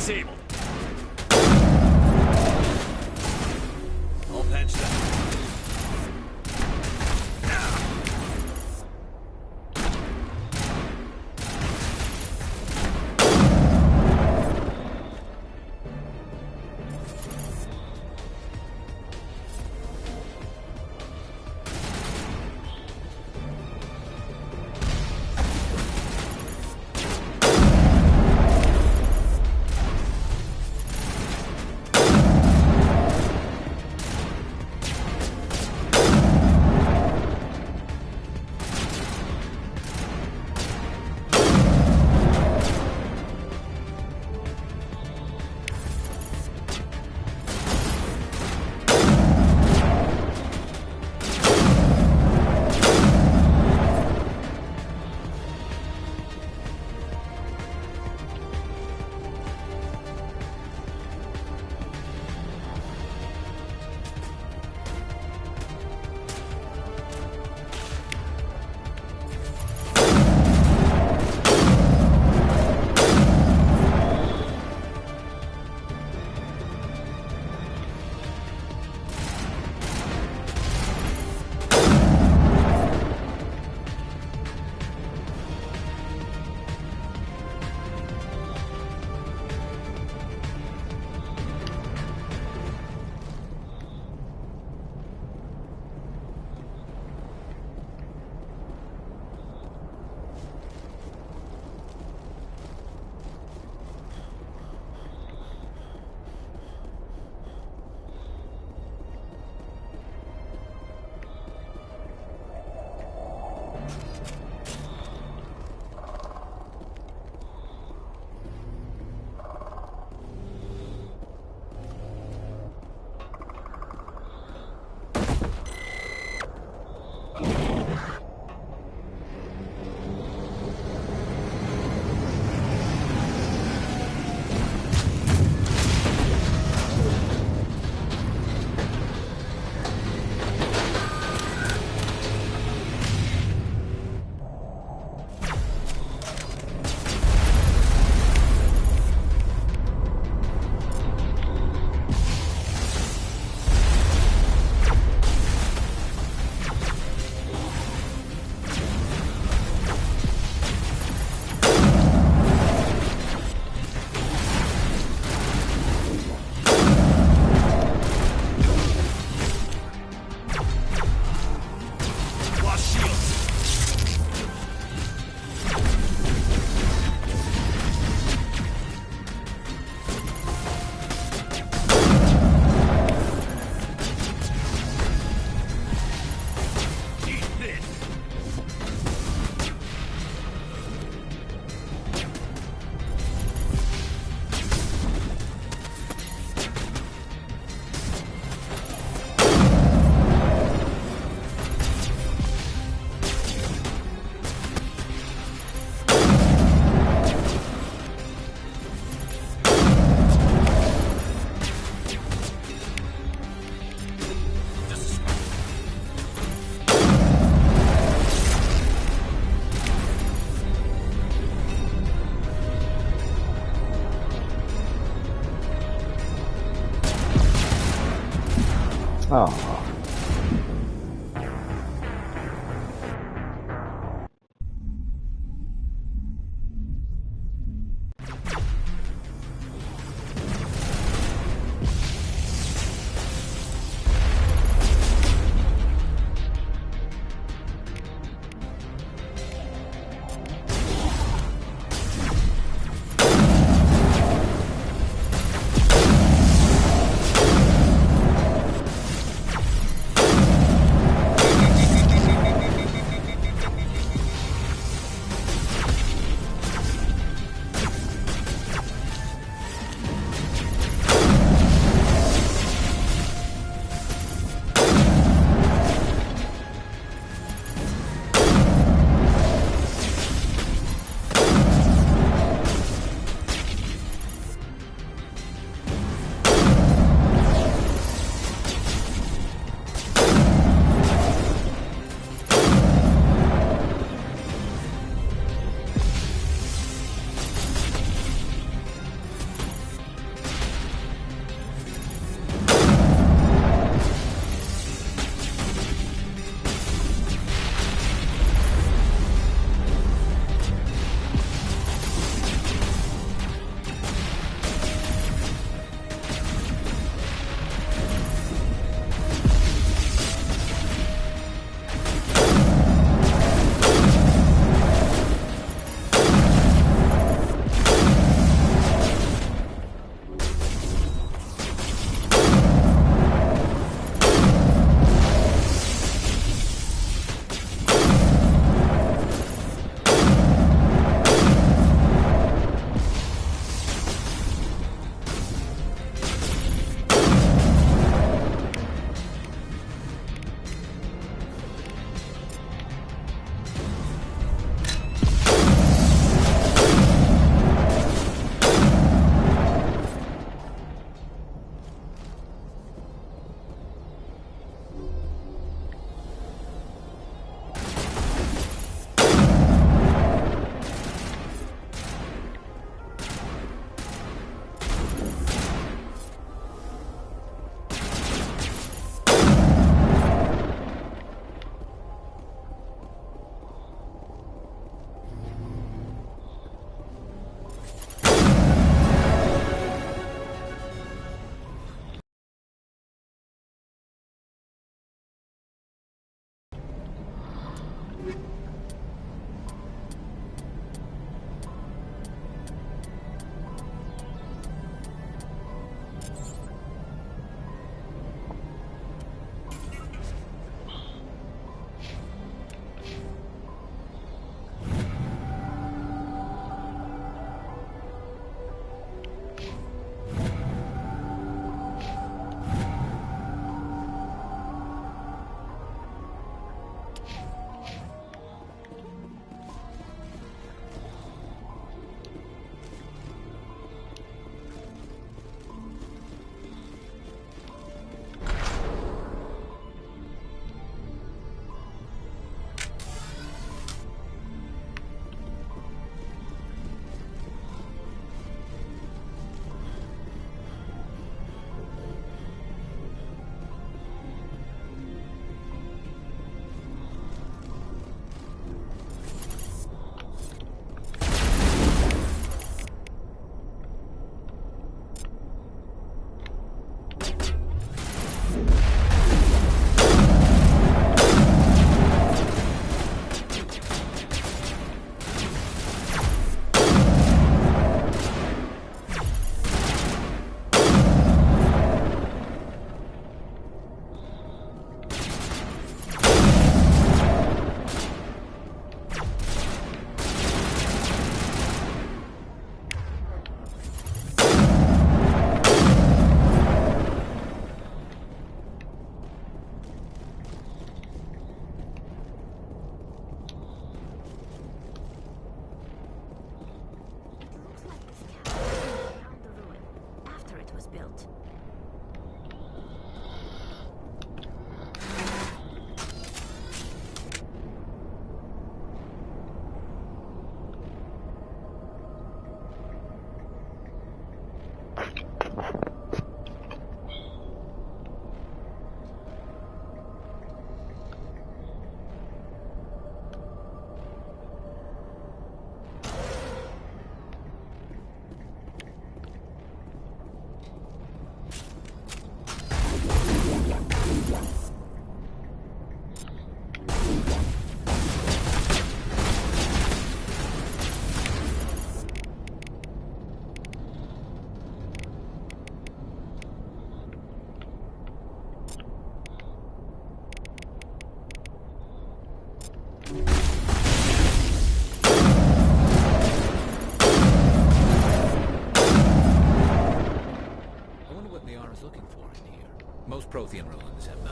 disabled. All patched up. Oh.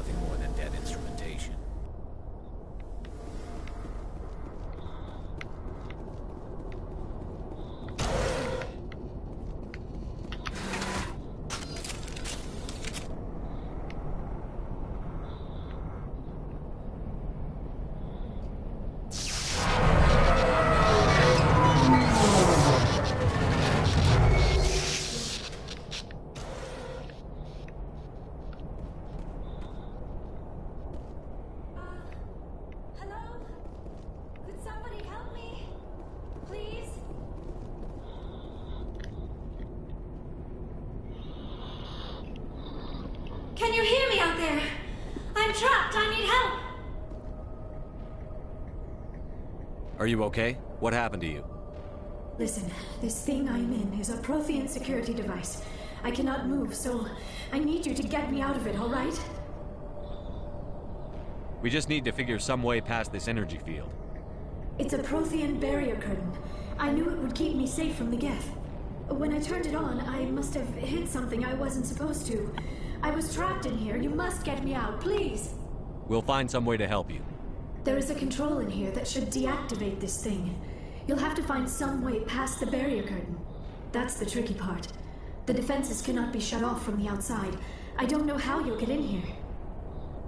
nothing more than dead instrumentation. Can you hear me out there? I'm trapped. I need help. Are you okay? What happened to you? Listen, this thing I'm in is a Prothean security device. I cannot move, so I need you to get me out of it, all right? We just need to figure some way past this energy field. It's a Prothean barrier curtain. I knew it would keep me safe from the Geth. When I turned it on, I must have hit something I wasn't supposed to. I was trapped in here. You must get me out, please. We'll find some way to help you. There is a control in here that should deactivate this thing. You'll have to find some way past the barrier curtain. That's the tricky part. The defenses cannot be shut off from the outside. I don't know how you'll get in here.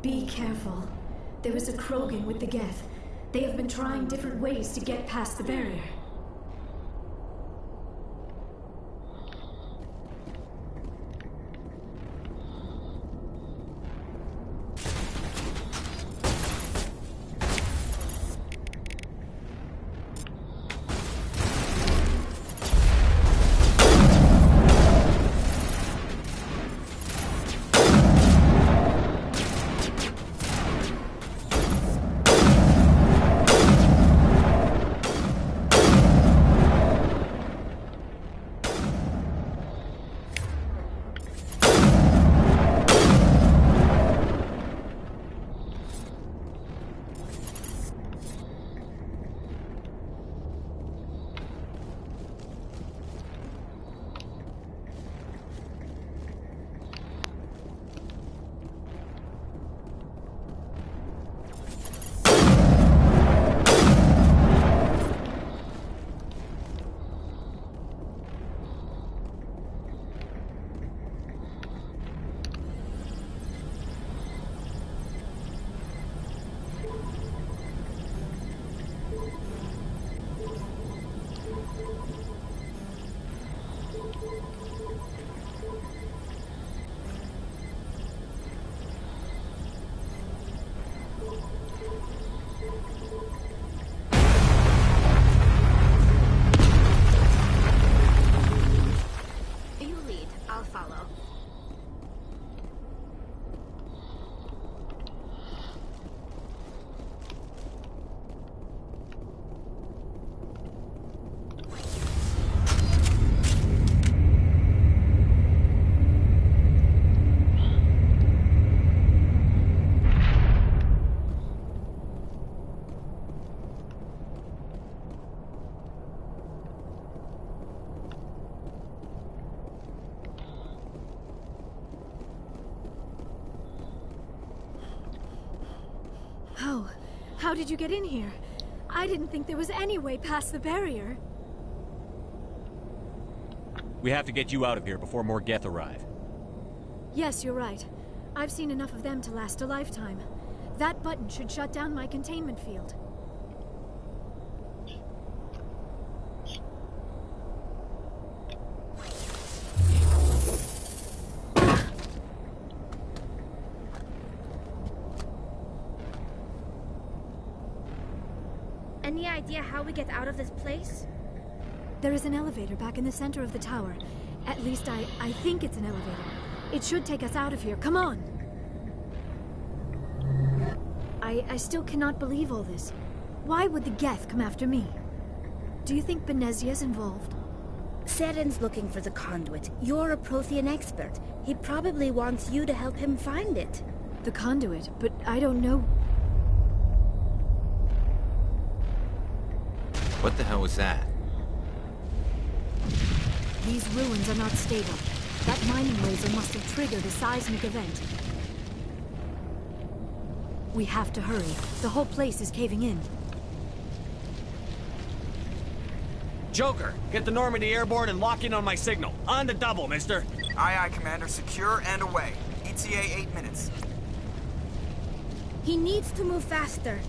Be careful. There is a Krogan with the Geth. They have been trying different ways to get past the barrier. How did you get in here? I didn't think there was any way past the barrier. We have to get you out of here before more Geth arrive. Yes, you're right. I've seen enough of them to last a lifetime. That button should shut down my containment field. Any idea how we get out of this place? There is an elevator back in the center of the tower. At least I think it's an elevator. It should take us out of here. Come on! I still cannot believe all this. Why would the Geth come after me? Do you think Benezia's involved? Saren's looking for the conduit. You're a Prothean expert. He probably wants you to help him find it. The conduit? But I don't know... What the hell was that? These ruins are not stable. That mining laser must have triggered a seismic event. We have to hurry. The whole place is caving in. Joker, get the Normandy airborne and lock in on my signal. On the double, mister. Aye, aye, Commander. Secure and away. ETA 8 minutes. He needs to move faster.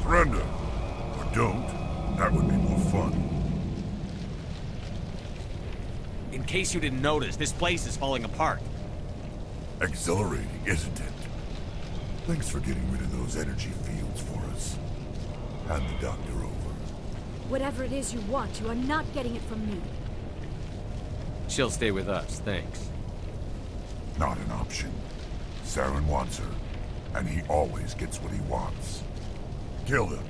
Surrender. Or don't. That would be more fun. In case you didn't notice, this place is falling apart. Exhilarating, isn't it? Thanks for getting rid of those energy fields for us. Hand the doctor over. Whatever it is you want, you are not getting it from me. She'll stay with us, thanks. Not an option. Saren wants her, and he always gets what he wants. Kill them.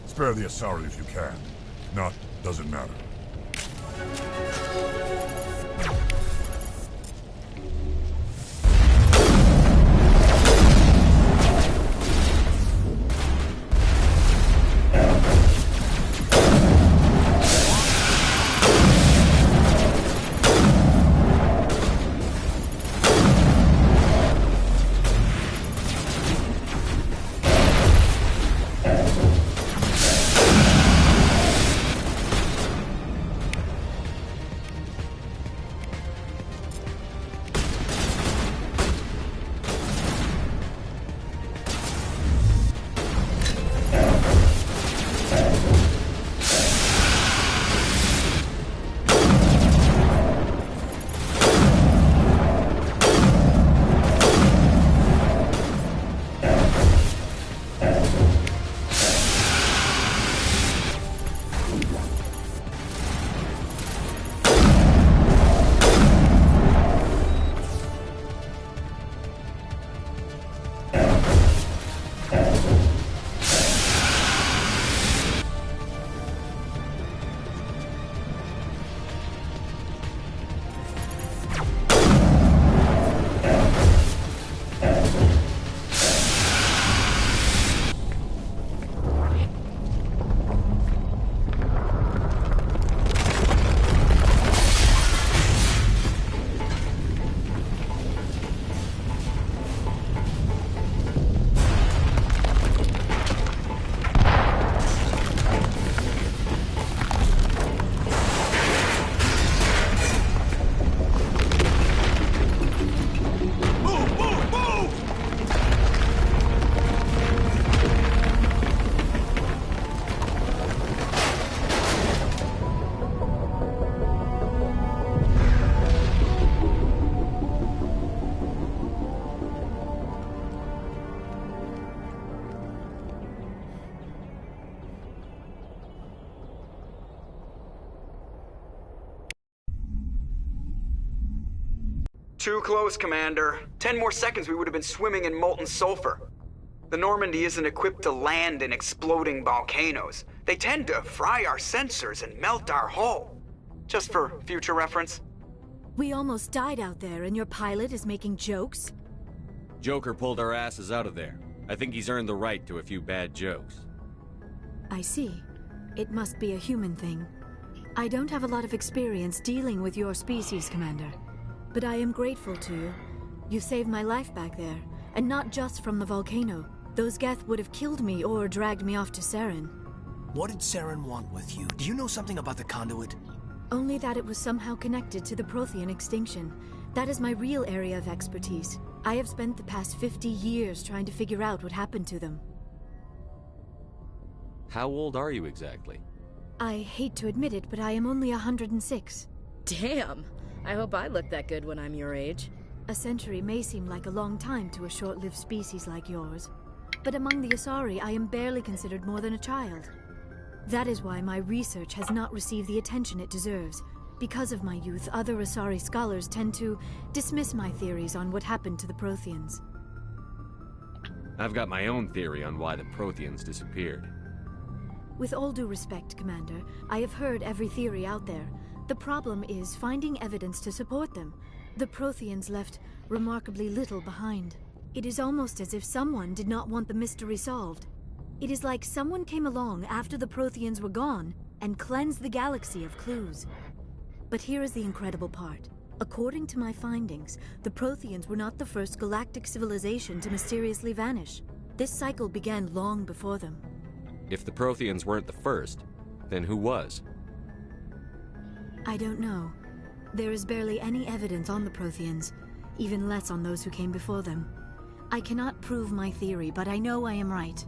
Spare the Asari if you can. If not, doesn't matter. Too close, Commander. 10 more seconds we would have been swimming in molten sulfur. The Normandy isn't equipped to land in exploding volcanoes. They tend to fry our sensors and melt our hull. Just for future reference. We almost died out there, and your pilot is making jokes? Joker pulled our asses out of there. I think he's earned the right to a few bad jokes. I see. It must be a human thing. I don't have a lot of experience dealing with your species, Commander. But I am grateful to you. You saved my life back there, and not just from the volcano. Those Geth would have killed me or dragged me off to Saren. What did Saren want with you? Do you know something about the conduit? Only that it was somehow connected to the Prothean extinction. That is my real area of expertise. I have spent the past 50 years trying to figure out what happened to them. How old are you exactly? I hate to admit it, but I am only 106. Damn! I hope I look that good when I'm your age. A century may seem like a long time to a short-lived species like yours. But among the Asari, I am barely considered more than a child. That is why my research has not received the attention it deserves. Because of my youth, other Asari scholars tend to dismiss my theories on what happened to the Protheans. I've got my own theory on why the Protheans disappeared. With all due respect, Commander, I have heard every theory out there. The problem is finding evidence to support them. The Protheans left remarkably little behind. It is almost as if someone did not want the mystery solved. It is like someone came along after the Protheans were gone and cleansed the galaxy of clues. But here is the incredible part. According to my findings, the Protheans were not the first galactic civilization to mysteriously vanish. This cycle began long before them. If the Protheans weren't the first, then who was? I don't know. There is barely any evidence on the Protheans, even less on those who came before them. I cannot prove my theory, but I know I am right.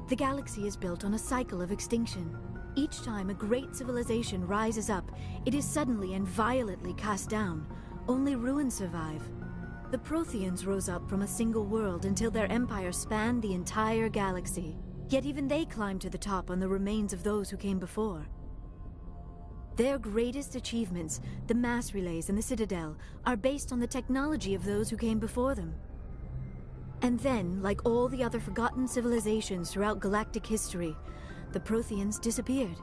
The galaxy is built on a cycle of extinction. Each time a great civilization rises up, it is suddenly and violently cast down. Only ruins survive. The Protheans rose up from a single world until their empire spanned the entire galaxy. Yet even they climbed to the top on the remains of those who came before. Their greatest achievements, the mass relays and the Citadel, are based on the technology of those who came before them. And then, like all the other forgotten civilizations throughout galactic history, the Protheans disappeared.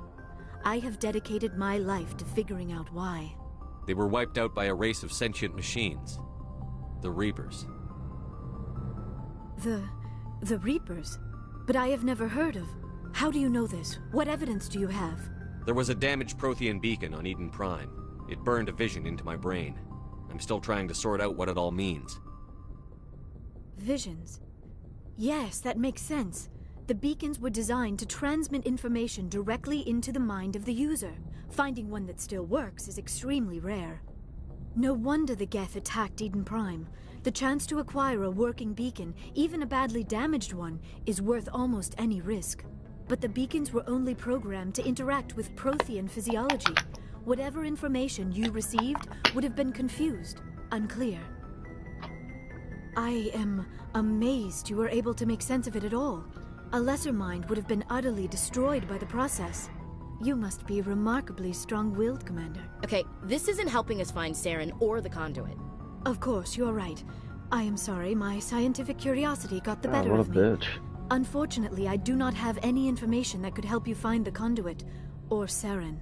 I have dedicated my life to figuring out why. They were wiped out by a race of sentient machines. The Reapers. The Reapers? But I have never heard of. How do you know this? What evidence do you have? There was a damaged Prothean beacon on Eden Prime. It burned a vision into my brain. I'm still trying to sort out what it all means. Visions? Yes, that makes sense. The beacons were designed to transmit information directly into the mind of the user. Finding one that still works is extremely rare. No wonder the Geth attacked Eden Prime. The chance to acquire a working beacon, even a badly damaged one, is worth almost any risk. But the beacons were only programmed to interact with Prothean physiology. Whatever information you received would have been confused, unclear. I am amazed you were able to make sense of it at all. A lesser mind would have been utterly destroyed by the process. You must be remarkably strong-willed, Commander. Okay, this isn't helping us find Saren or the conduit. Of course, you're right. I am sorry, my scientific curiosity got the better what a of me. bitch. Unfortunately, I do not have any information that could help you find the conduit, or Saren.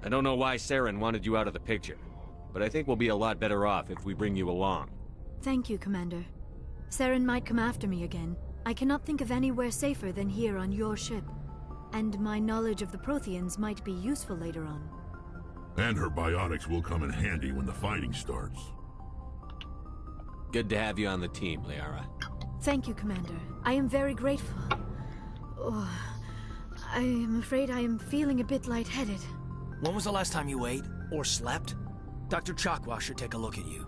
I don't know why Saren wanted you out of the picture, but I think we'll be a lot better off if we bring you along. Thank you, Commander. Saren might come after me again. I cannot think of anywhere safer than here on your ship. And my knowledge of the Protheans might be useful later on. And her biotics will come in handy when the fighting starts. Good to have you on the team, Liara. Thank you, Commander. I am very grateful. Oh, I am afraid I am feeling a bit lightheaded. When was the last time you ate or slept? Dr. Chakwa should take a look at you.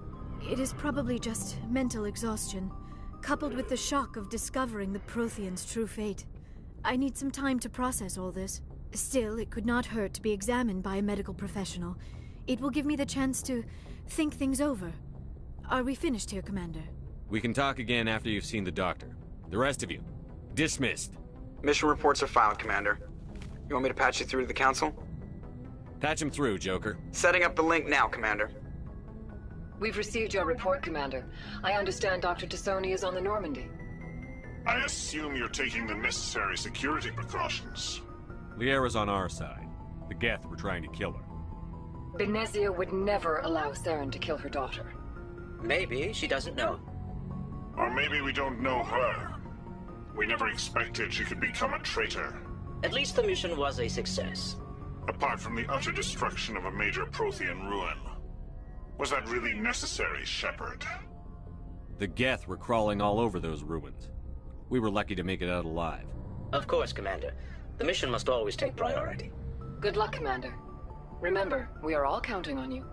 It is probably just mental exhaustion, coupled with the shock of discovering the Protheans' true fate. I need some time to process all this. Still, it could not hurt to be examined by a medical professional. It will give me the chance to think things over. Are we finished here, Commander? We can talk again after you've seen the doctor. The rest of you, dismissed. Mission reports are filed, Commander. You want me to patch you through to the Council? Patch him through, Joker. Setting up the link now, Commander. We've received your report, Commander. I understand Dr. Tassoni is on the Normandy. I assume you're taking the necessary security precautions. Liara's on our side. The Geth were trying to kill her. Benezia would never allow Saren to kill her daughter. Maybe she doesn't know. Or maybe we don't know her. We never expected she could become a traitor. At least the mission was a success. Apart from the utter destruction of a major Prothean ruin. Was that really necessary, Shepard? The Geth were crawling all over those ruins. We were lucky to make it out alive. Of course, Commander. The mission must always take priority. Good luck, Commander. Remember, we are all counting on you.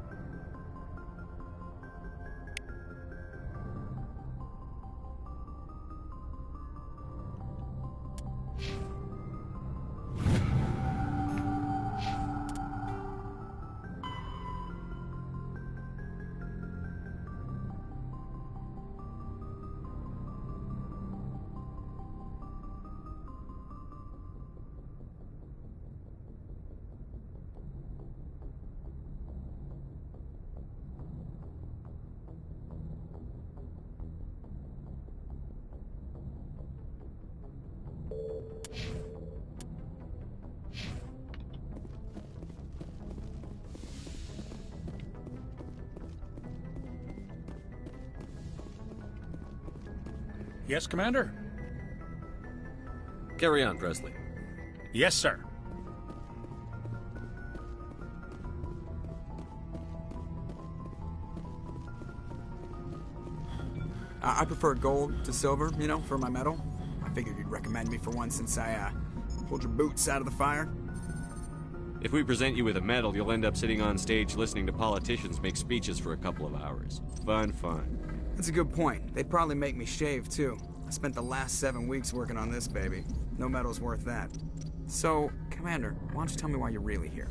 Yes, Commander? Carry on, Presley. Yes, sir. I prefer gold to silver, you know, for my medal. I figured you'd recommend me for one since I, pulled your boots out of the fire. If we present you with a medal, you'll end up sitting on stage listening to politicians make speeches for a couple of hours. Fun, fun. That's a good point. They'd probably make me shave, too. I spent the last 7 weeks working on this baby. No medal's worth that. So, Commander, why don't you tell me why you're really here?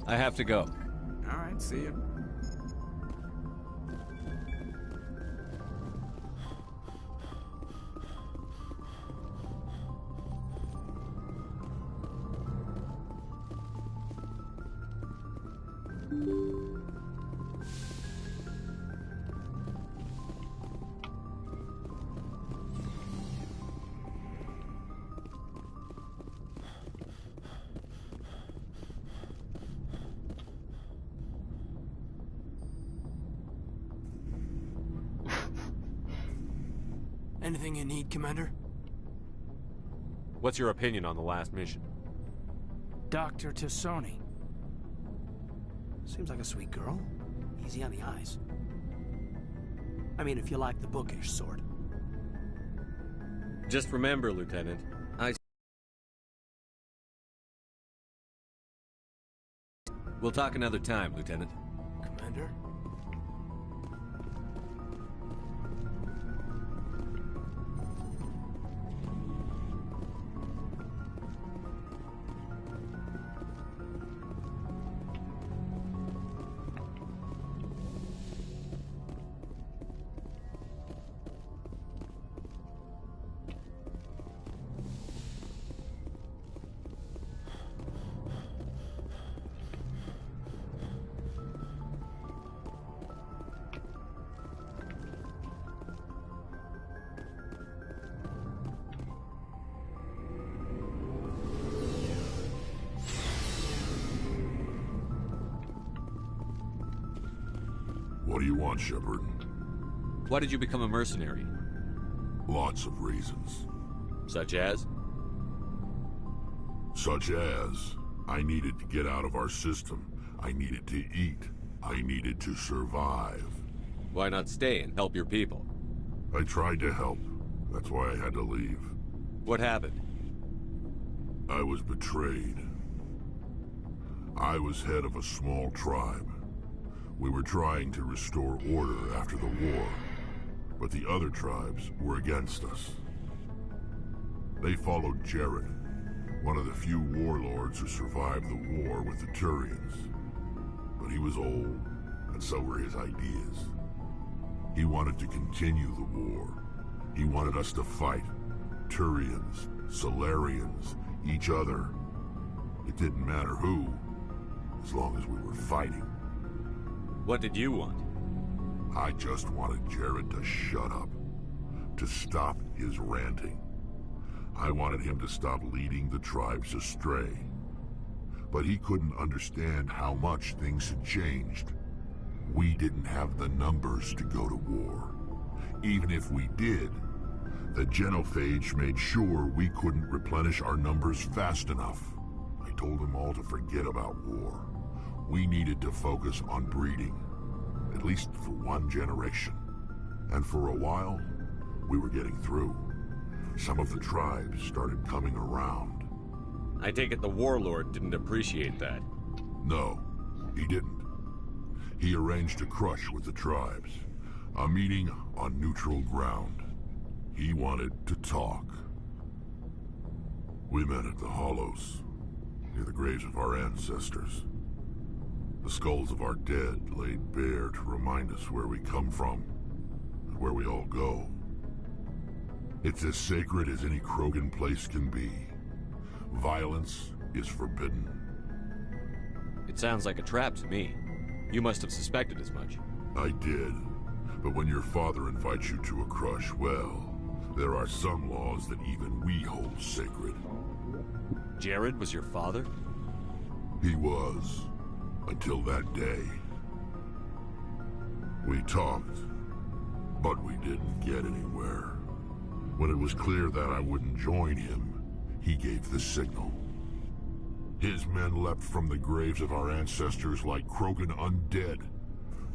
I have to go. All right, see you. Anything you need, Commander? What's your opinion on the last mission? Dr. T'Soni. Seems like a sweet girl. Easy on the eyes. I mean, if you like the bookish sort. Just remember, Lieutenant, We'll talk another time, Lieutenant. Commander? What do you want, Shepard? Why did you become a mercenary? Lots of reasons. Such as? Such as, I needed to get out of our system. I needed to eat. I needed to survive. Why not stay and help your people? I tried to help. That's why I had to leave. What happened? I was betrayed. I was head of a small tribe. We were trying to restore order after the war, but the other tribes were against us. They followed Jared, one of the few warlords who survived the war with the Turians. But he was old, and so were his ideas. He wanted to continue the war. He wanted us to fight. Turians, Solarians, each other. It didn't matter who, as long as we were fighting. What did you want? I just wanted Jared to shut up, to stop his ranting. I wanted him to stop leading the tribes astray. But he couldn't understand how much things had changed. We didn't have the numbers to go to war. Even if we did, the genophage made sure we couldn't replenish our numbers fast enough. I told them all to forget about war. We needed to focus on breeding, at least for one generation. And for a while, we were getting through. Some of the tribes started coming around. I take it the warlord didn't appreciate that. No, he didn't. He arranged a crush with the tribes, a meeting on neutral ground. He wanted to talk. We met at the Hollows, near the graves of our ancestors. The skulls of our dead laid bare to remind us where we come from, and where we all go. It's as sacred as any Krogan place can be. Violence is forbidden. It sounds like a trap to me. You must have suspected as much. I did. But when your father invites you to a crush, well, there are some laws that even we hold sacred. Jared was your father? He was. Until that day. We talked. But we didn't get anywhere. When it was clear that I wouldn't join him, he gave the signal. His men leapt from the graves of our ancestors like Krogan undead.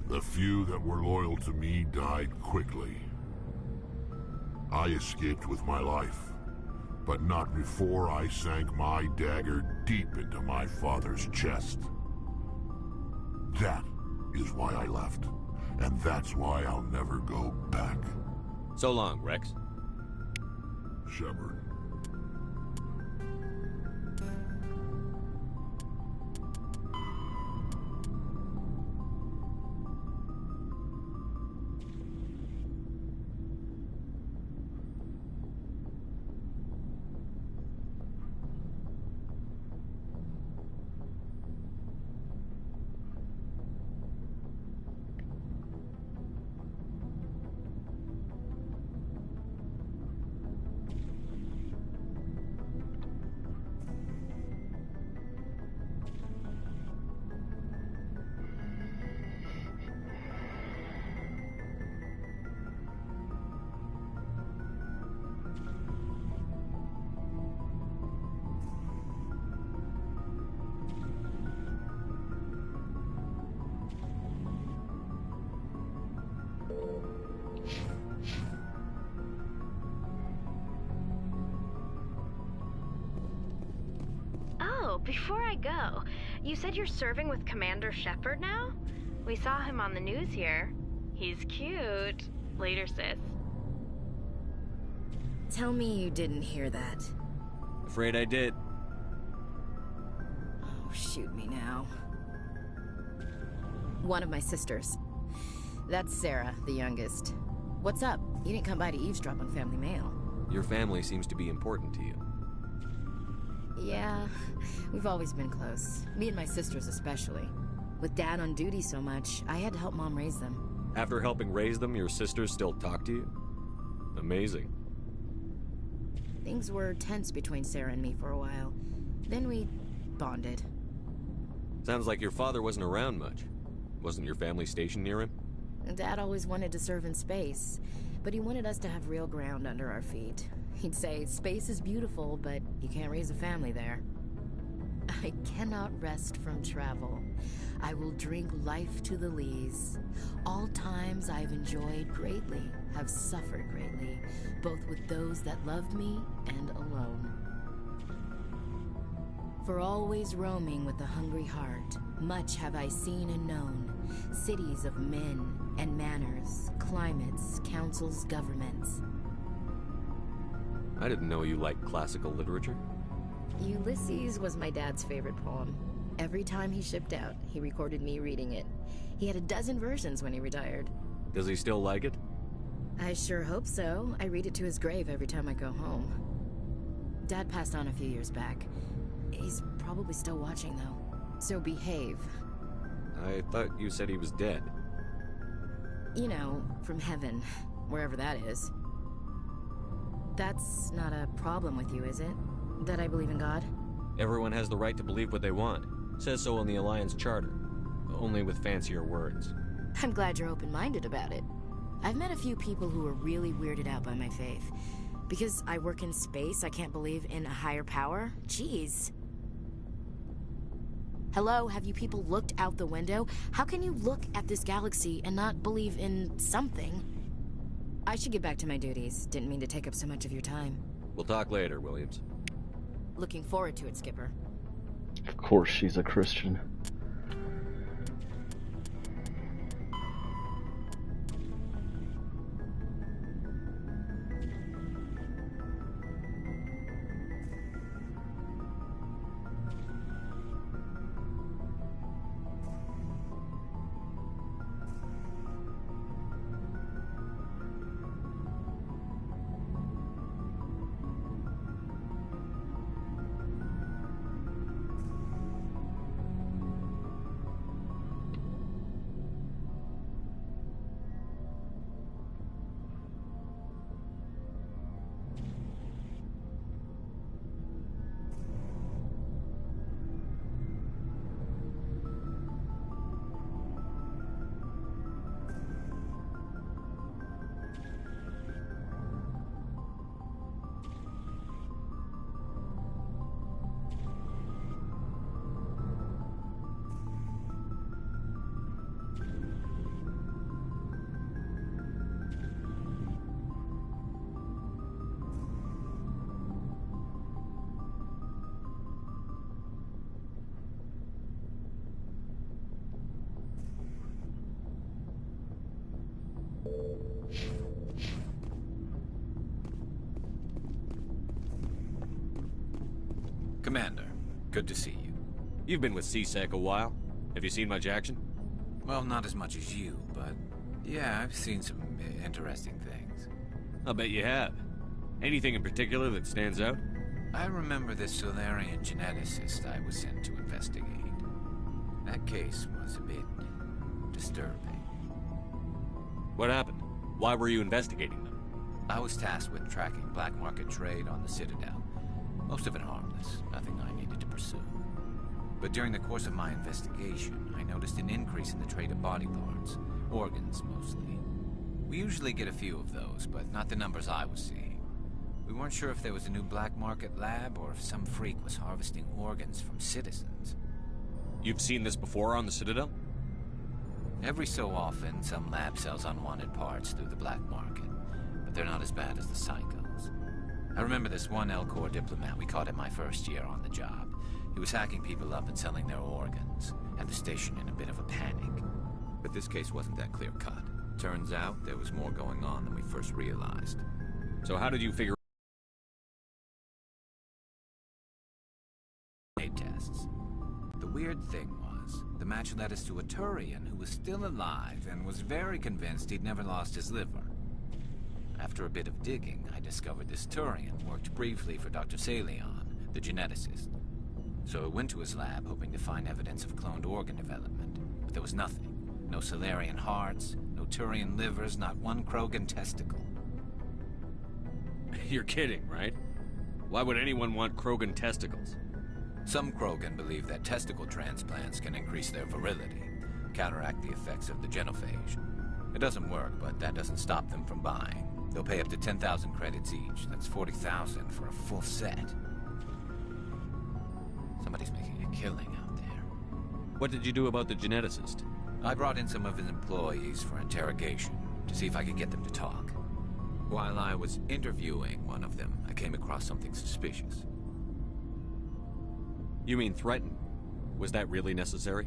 The few that were loyal to me died quickly. I escaped with my life, but not before I sank my dagger deep into my father's chest. That is why I left, and that's why I'll never go back. So long, Rex. Shepard. Before I go, you said you're serving with Commander Shepard now? We saw him on the news here. He's cute. Later, sis. Tell me you didn't hear that. Afraid I did. Oh, shoot me now. One of my sisters. That's Sarah, the youngest. What's up? You didn't come by to eavesdrop on Family Mail. Your family seems to be important to you. Yeah, we've always been close. Me and my sisters especially. With Dad on duty so much, I had to help Mom raise them. After helping raise them, your sisters still talk to you? Amazing. Things were tense between Sarah and me for a while. Then we bonded. Sounds like your father wasn't around much. Wasn't your family stationed near him? Dad always wanted to serve in space, but he wanted us to have real ground under our feet. He'd say, space is beautiful, but you can't raise a family there. I cannot rest from travel. I will drink life to the lees. All times I've enjoyed greatly, have suffered greatly, both with those that loved me and alone. For always roaming with a hungry heart, much have I seen and known, cities of men and manners, climates, councils, governments. I didn't know you liked classical literature. Ulysses was my dad's favorite poem. Every time he shipped out, he recorded me reading it. He had a dozen versions when he retired. Does he still like it? I sure hope so. I read it to his grave every time I go home. Dad passed on a few years back. He's probably still watching, though. So behave. I thought you said he was dead. You know, from heaven, wherever that is. That's not a problem with you, is it? That I believe in God? Everyone has the right to believe what they want. Says so in the Alliance Charter. Only with fancier words. I'm glad you're open-minded about it. I've met a few people who are really weirded out by my faith. Because I work in space, I can't believe in a higher power? Jeez. Hello, have you people looked out the window? How can you look at this galaxy and not believe in something? I should get back to my duties. Didn't mean to take up so much of your time. We'll talk later, Williams. Looking forward to it, Skipper. Of course she's a Christian. Commander, good to see you. You've been with C-Sec a while. Have you seen much action? Well, not as much as you, but yeah, I've seen some interesting things. I'll bet you have. Anything in particular that stands out? I remember this Solarian geneticist I was sent to investigate. That case was a bit disturbing. What happened? Why were you investigating them? I was tasked with tracking black market trade on the Citadel. Most of it harmless, nothing I needed to pursue. But during the course of my investigation, I noticed an increase in the trade of body parts, organs mostly. We usually get a few of those, but not the numbers I was seeing. We weren't sure if there was a new black market lab or if some freak was harvesting organs from citizens. You've seen this before on the Citadel? Every so often, some lab sells unwanted parts through the black market, but they're not as bad as the psychos. I remember this one Elcor diplomat we caught in my first year on the job. He was hacking people up and selling their organs, had the station in a bit of a panic. But this case wasn't that clear-cut. Turns out there was more going on than we first realized. So how did you figure tests? The weird thing was, the match led us to a Turian who was still alive and was very convinced he'd never lost his liver. After a bit of digging, I discovered this Turian worked briefly for Dr. Salion, the geneticist. So I went to his lab hoping to find evidence of cloned organ development, but there was nothing. No Solarian hearts, no Turian livers, not one Krogan testicle. You're kidding, right? Why would anyone want Krogan testicles? Some Krogan believe that testicle transplants can increase their virility, counteract the effects of the genophage. It doesn't work, but that doesn't stop them from buying. They'll pay up to 10,000 credits each. That's 40,000 for a full set. Somebody's making a killing out there. What did you do about the geneticist? I brought in some of his employees for interrogation, to see if I could get them to talk. While I was interviewing one of them, I came across something suspicious. You mean threaten? Was that really necessary?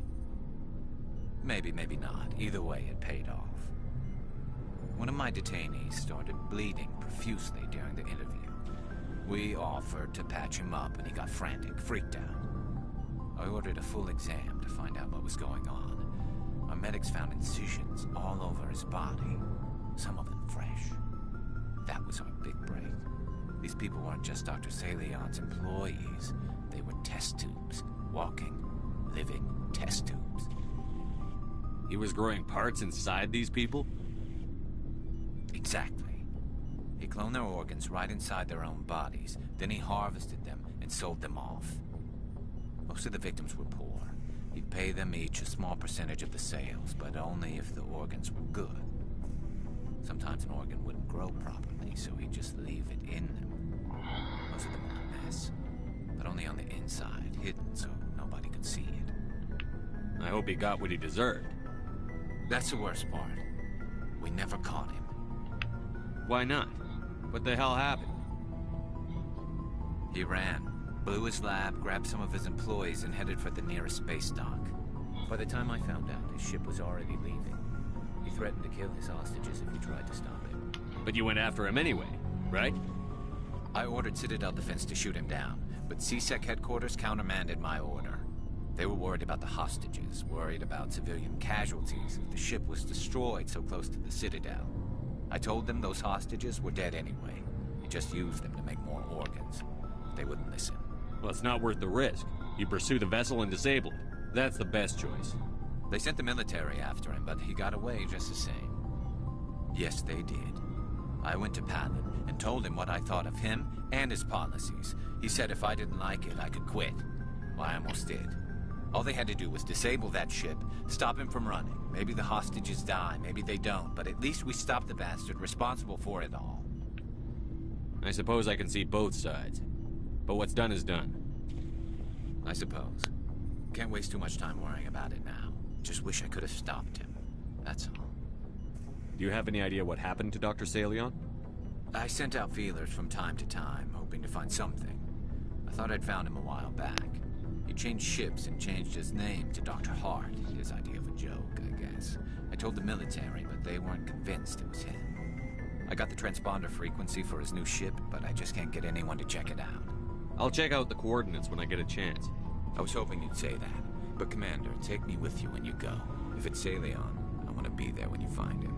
Maybe, maybe not. Either way, it paid off. One of my detainees started bleeding profusely during the interview. We offered to patch him up, and he got frantic, freaked out. I ordered a full exam to find out what was going on. Our medics found incisions all over his body, some of them fresh. That was our big break. These people weren't just Dr. Salion's employees. They were test tubes. Walking, living test tubes. He was growing parts inside these people? Exactly. He cloned their organs right inside their own bodies. Then he harvested them and sold them off. Most of the victims were poor. He'd pay them each a small percentage of the sales, but only if the organs were good. Sometimes an organ wouldn't grow properly, so he'd just leave it in them. Most of them were a mess, but only on the inside, hidden so nobody could see it. I hope he got what he deserved. That's the worst part. We never caught him. Why not? What the hell happened? He ran, blew his lab, grabbed some of his employees, and headed for the nearest space dock. By the time I found out, his ship was already leaving. He threatened to kill his hostages if we tried to stop him. But you went after him anyway, right? I ordered Citadel Defense to shoot him down, but C-Sec headquarters countermanded my order. They were worried about the hostages, worried about civilian casualties if the ship was destroyed so close to the Citadel. I told them those hostages were dead anyway. He just used them to make more organs. They wouldn't listen. Well, it's not worth the risk. You pursue the vessel and disable it. That's the best choice. They sent the military after him, but he got away just the same. Yes, they did. I went to Palin and told him what I thought of him and his policies. He said if I didn't like it, I could quit. Well, I almost did. All they had to do was disable that ship, stop him from running. Maybe the hostages die, maybe they don't, but at least we stopped the bastard responsible for it all. I suppose I can see both sides. But what's done is done. I suppose. Can't waste too much time worrying about it now. Just wish I could have stopped him. That's all. Do you have any idea what happened to Dr. Salion? I sent out feelers from time to time, hoping to find something. I thought I'd found him a while back. He changed ships and changed his name to Dr. Hart. His idea of a joke, I guess. I told the military, but they weren't convinced it was him. I got the transponder frequency for his new ship, but I just can't get anyone to check it out. I'll check out the coordinates when I get a chance. I was hoping you'd say that. But Commander, take me with you when you go. If it's Saleon, I want to be there when you find him.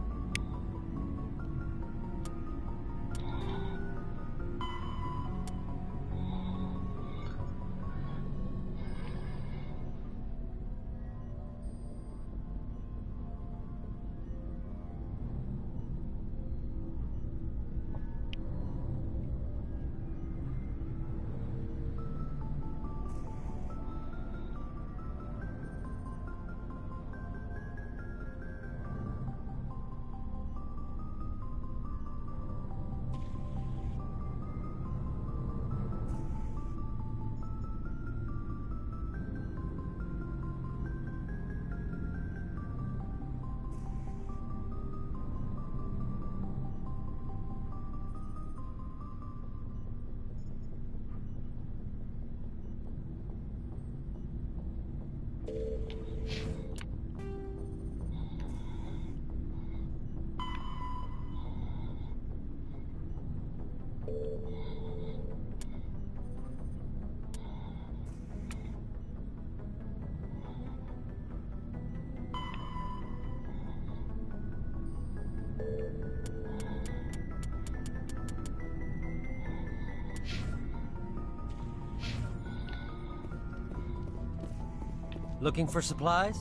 Looking for supplies?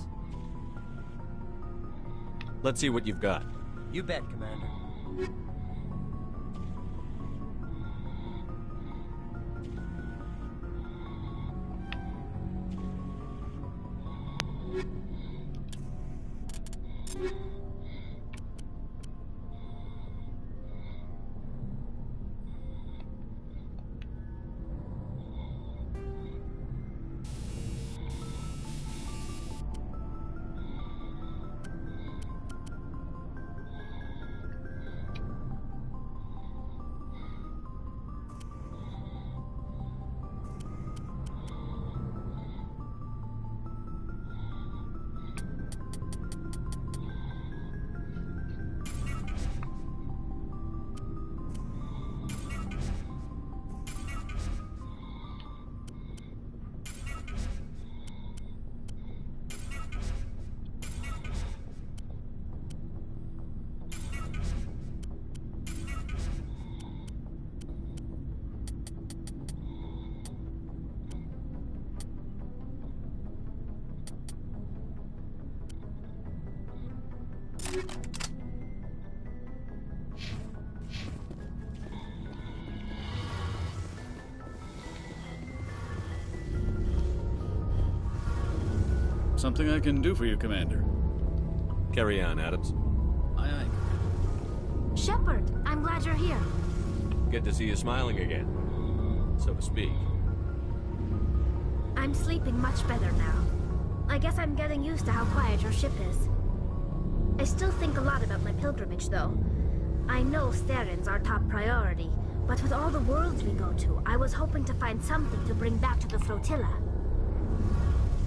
Let's see what you've got. You bet, Commander. Something I can do for you, Commander. Carry on, Adams. Aye, aye. Shepard, I'm glad you're here. Good to see you smiling again, so to speak. I'm sleeping much better now. I guess I'm getting used to how quiet your ship is. I still think a lot about my pilgrimage, though. I know Steren's our top priority, but with all the worlds we go to, I was hoping to find something to bring back to the flotilla.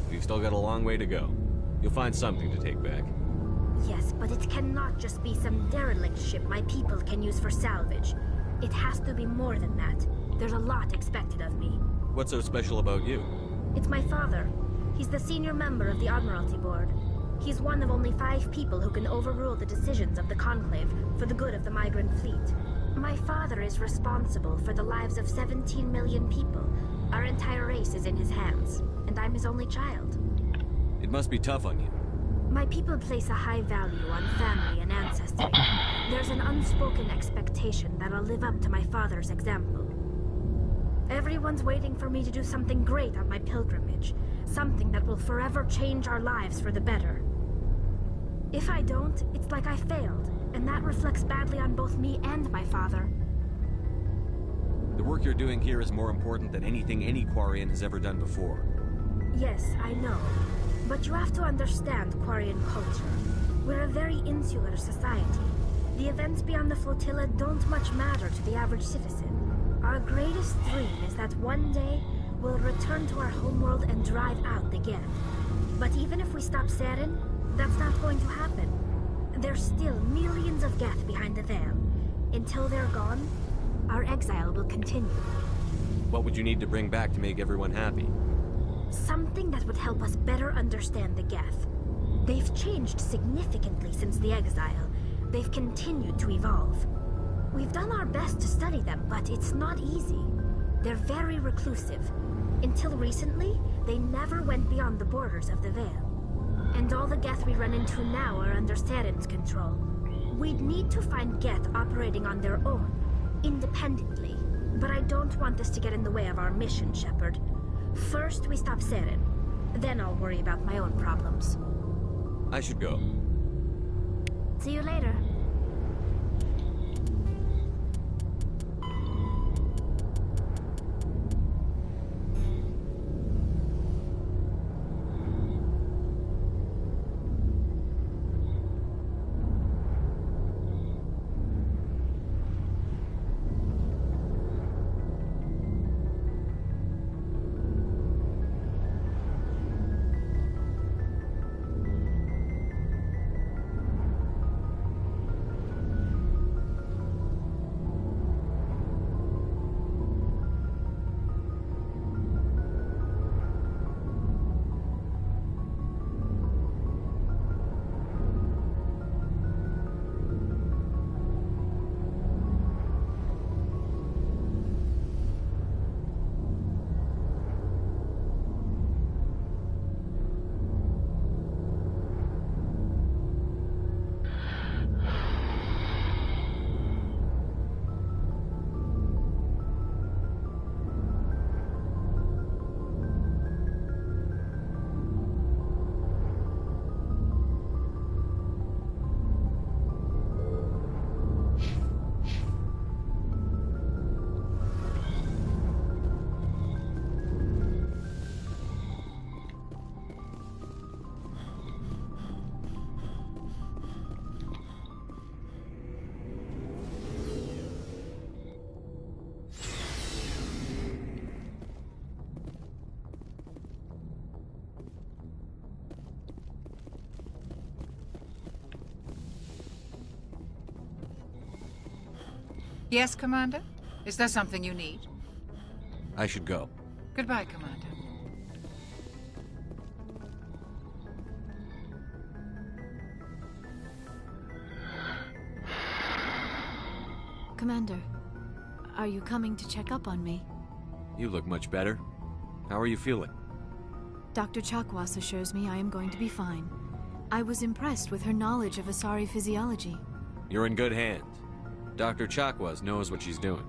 We've still got a long way to go. You'll find something to take back. Yes, but it cannot just be some derelict ship my people can use for salvage. It has to be more than that. There's a lot expected of me. What's so special about you? It's my father. He's the senior member of the Admiralty Board. He's one of only 5 people who can overrule the decisions of the Conclave for the good of the migrant fleet. My father is responsible for the lives of 17 million people. Our entire race is in his hands, and I'm his only child. It must be tough on you. My people place a high value on family and ancestry. There's an unspoken expectation that I'll live up to my father's example. Everyone's waiting for me to do something great on my pilgrimage. Something that will forever change our lives for the better. If I don't, it's like I failed, and that reflects badly on both me and my father. The work you're doing here is more important than anything any Quarian has ever done before. Yes, I know. But you have to understand Quarian culture. We're a very insular society. The events beyond the flotilla don't much matter to the average citizen. Our greatest dream is that one day we'll return to our homeworld and drive out again. But even if we stop Saren, that's not going to happen. There's still millions of Geth behind the veil. Until they're gone, our exile will continue. What would you need to bring back to make everyone happy? Something that would help us better understand the Geth. They've changed significantly since the exile. They've continued to evolve. We've done our best to study them, but it's not easy. They're very reclusive. Until recently, they never went beyond the borders of the Veil. And all the Geth we run into now are under Saren's control. We'd need to find Geth operating on their own, independently. But I don't want this to get in the way of our mission, Shepard. First, we stop Saren. Then I'll worry about my own problems. I should go. See you later. Yes, Commander? Is there something you need? I should go. Goodbye, Commander. Commander, are you coming to check up on me? You look much better. How are you feeling? Dr. Chakwas assures me I am going to be fine. I was impressed with her knowledge of Asari physiology. You're in good hands. Dr. Chakwas knows what she's doing.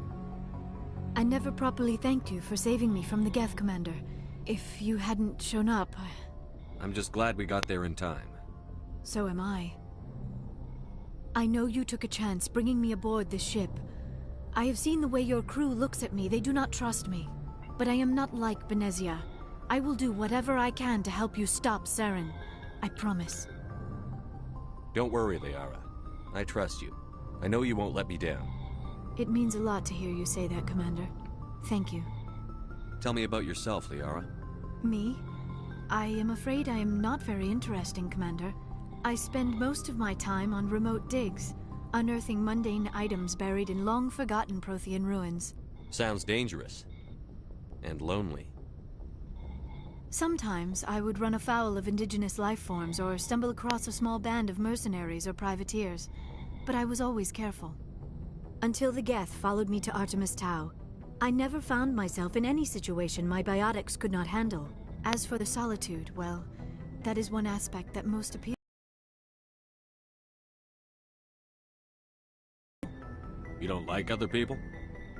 I never properly thanked you for saving me from the Geth, Commander. If you hadn't shown up... I'm just glad we got there in time. So am I. I know you took a chance bringing me aboard this ship. I have seen the way your crew looks at me. They do not trust me. But I am not like Benezia. I will do whatever I can to help you stop Saren. I promise. Don't worry, Liara. I trust you. I know you won't let me down. It means a lot to hear you say that, Commander. Thank you. Tell me about yourself, Liara. Me? I am afraid I am not very interesting, Commander. I spend most of my time on remote digs, unearthing mundane items buried in long-forgotten Prothean ruins. Sounds dangerous. And lonely. Sometimes I would run afoul of indigenous life forms or stumble across a small band of mercenaries or privateers. But I was always careful. Until the Geth followed me to Artemis Tau, I never found myself in any situation my biotics could not handle. As for the solitude, well, that is one aspect that most appeals. You don't like other people?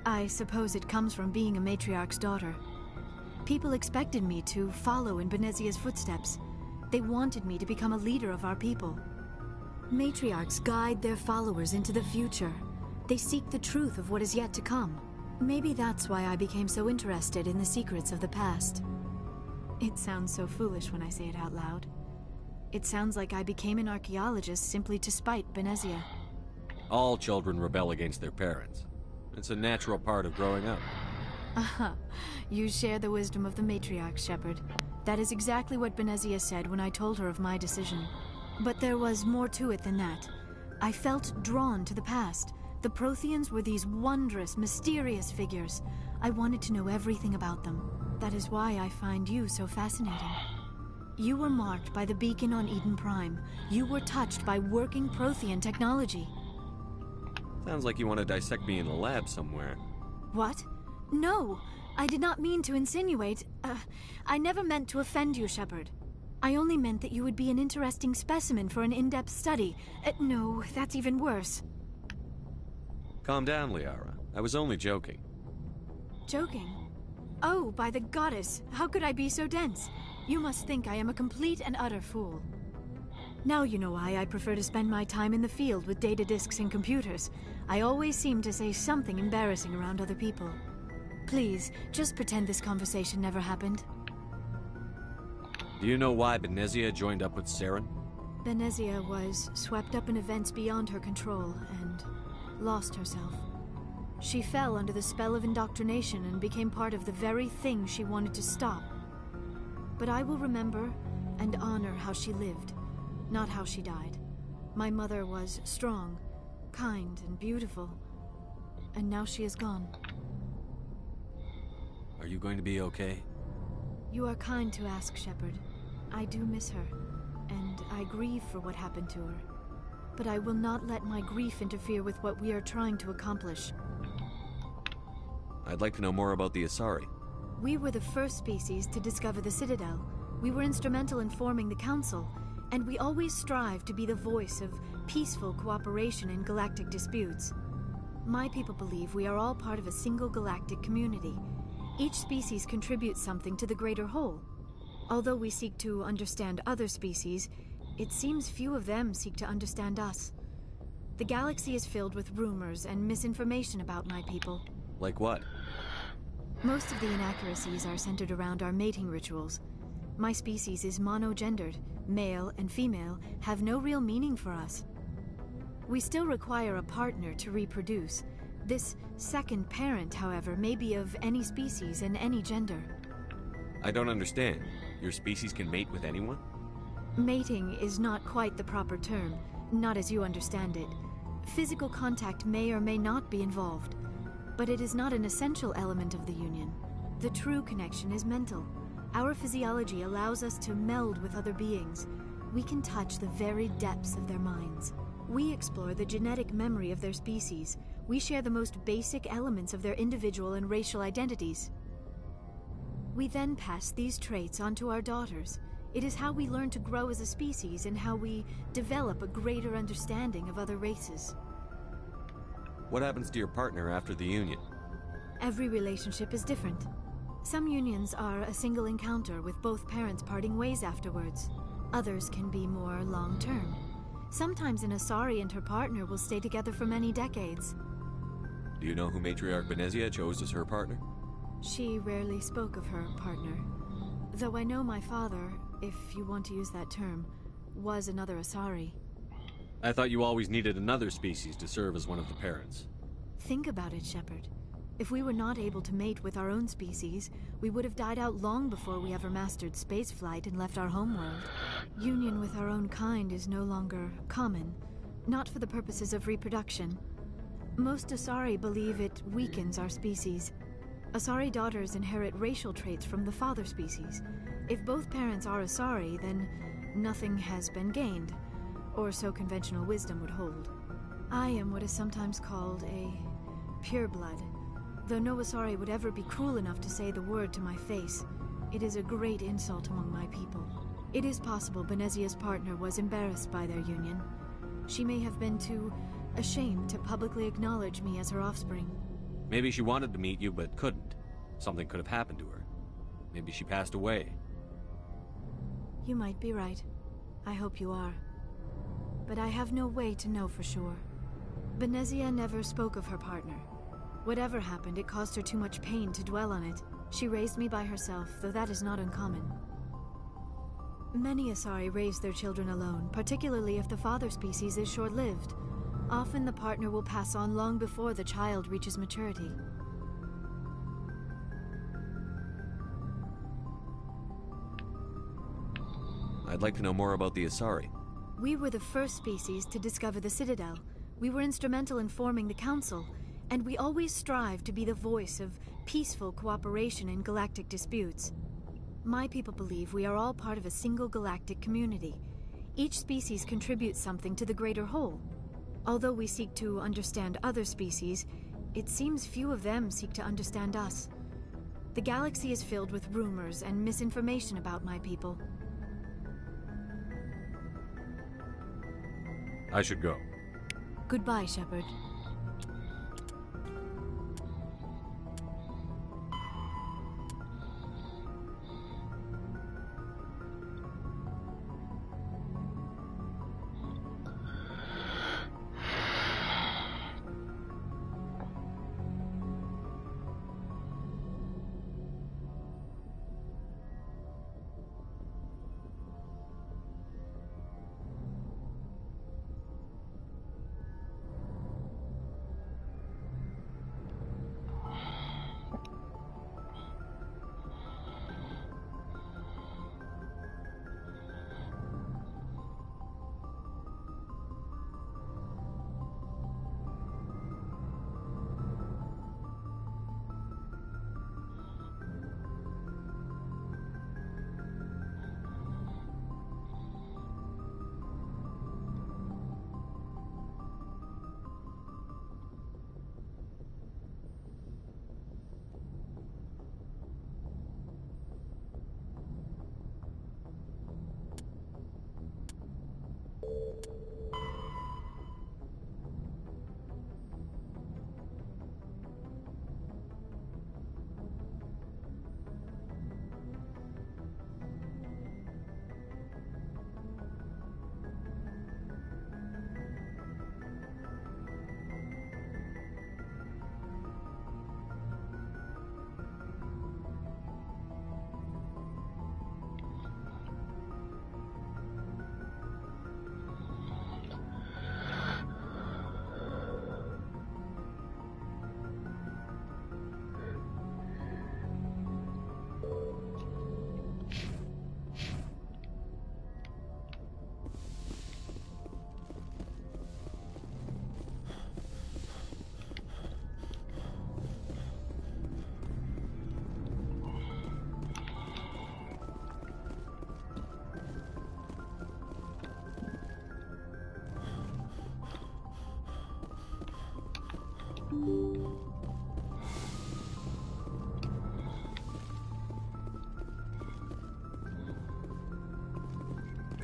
I suppose it comes from being a matriarch's daughter. People expected me to follow in Benezia's footsteps. They wanted me to become a leader of our people. Matriarchs guide their followers into the future. They seek the truth of what is yet to come. Maybe that's why I became so interested in the secrets of the past. It sounds so foolish when I say it out loud. It sounds like I became an archaeologist simply to spite Benezia. All children rebel against their parents. It's a natural part of growing up. Aha, you share the wisdom of the matriarch, Shepard. That is exactly what Benezia said when I told her of my decision. But there was more to it than that. I felt drawn to the past. The Protheans were these wondrous, mysterious figures. I wanted to know everything about them. That is why I find you so fascinating. You were marked by the beacon on Eden Prime. You were touched by working Prothean technology. Sounds like you want to dissect me in a lab somewhere. What? No! I did not mean to insinuate. I never meant to offend you, Shepard. I only meant that you would be an interesting specimen for an in-depth study. No, that's even worse. Calm down, Liara. I was only joking. Joking? Oh, by the goddess, how could I be so dense? You must think I am a complete and utter fool. Now you know why I prefer to spend my time in the field with data disks and computers. I always seem to say something embarrassing around other people. Please, just pretend this conversation never happened. Do you know why Benezia joined up with Saren? Benezia was swept up in events beyond her control and lost herself. She fell under the spell of indoctrination and became part of the very thing she wanted to stop. But I will remember and honor how she lived, not how she died. My mother was strong, kind, and beautiful, and now she is gone. Are you going to be okay? You are kind to ask, Shepard. I do miss her, and I grieve for what happened to her. But I will not let my grief interfere with what we are trying to accomplish. I'd like to know more about the Asari. We were the first species to discover the Citadel. We were instrumental in forming the Council, and we always strive to be the voice of peaceful cooperation in galactic disputes. My people believe we are all part of a single galactic community. Each species contributes something to the greater whole. Although we seek to understand other species, it seems few of them seek to understand us. The galaxy is filled with rumors and misinformation about my people. Like what? Most of the inaccuracies are centered around our mating rituals. My species is monogendered. Male and female have no real meaning for us. We still require a partner to reproduce. This second parent, however, may be of any species and any gender. I don't understand. Your species can mate with anyone? Mating is not quite the proper term, not as you understand it. Physical contact may or may not be involved, but it is not an essential element of the union. The true connection is mental. Our physiology allows us to meld with other beings. We can touch the very depths of their minds. We explore the genetic memory of their species. We share the most basic elements of their individual and racial identities. We then pass these traits on to our daughters. It is how we learn to grow as a species and how we develop a greater understanding of other races. What happens to your partner after the union? Every relationship is different. Some unions are a single encounter with both parents parting ways afterwards. Others can be more long-term. Sometimes an Asari and her partner will stay together for many decades. Do you know who Matriarch Benezia chose as her partner? She rarely spoke of her partner. Though I know my father, if you want to use that term, was another Asari. I thought you always needed another species to serve as one of the parents. Think about it, Shepard. If we were not able to mate with our own species, we would have died out long before we ever mastered spaceflight and left our homeworld. Union with our own kind is no longer common, not for the purposes of reproduction. Most Asari believe it weakens our species. Asari daughters inherit racial traits from the father species. If both parents are Asari, then nothing has been gained, or so conventional wisdom would hold. I am what is sometimes called a pureblood. Though no Asari would ever be cruel enough to say the word to my face, it is a great insult among my people. It is possible Benezia's partner was embarrassed by their union. She may have been too ashamed to publicly acknowledge me as her offspring. Maybe she wanted to meet you but couldn't. Something could have happened to her. Maybe she passed away. You might be right. I hope you are. But I have no way to know for sure. Benezia never spoke of her partner. Whatever happened, it caused her too much pain to dwell on it. She raised me by herself, though that is not uncommon. Many Asari raise their children alone, particularly if the father species is short-lived. Often the partner will pass on long before the child reaches maturity. I'd like to know more about the Asari. We were the first species to discover the Citadel. We were instrumental in forming the Council, and we always strive to be the voice of peaceful cooperation in galactic disputes. My people believe we are all part of a single galactic community. Each species contributes something to the greater whole. Although we seek to understand other species, it seems few of them seek to understand us. The galaxy is filled with rumors and misinformation about my people. I should go. Goodbye, Shepard.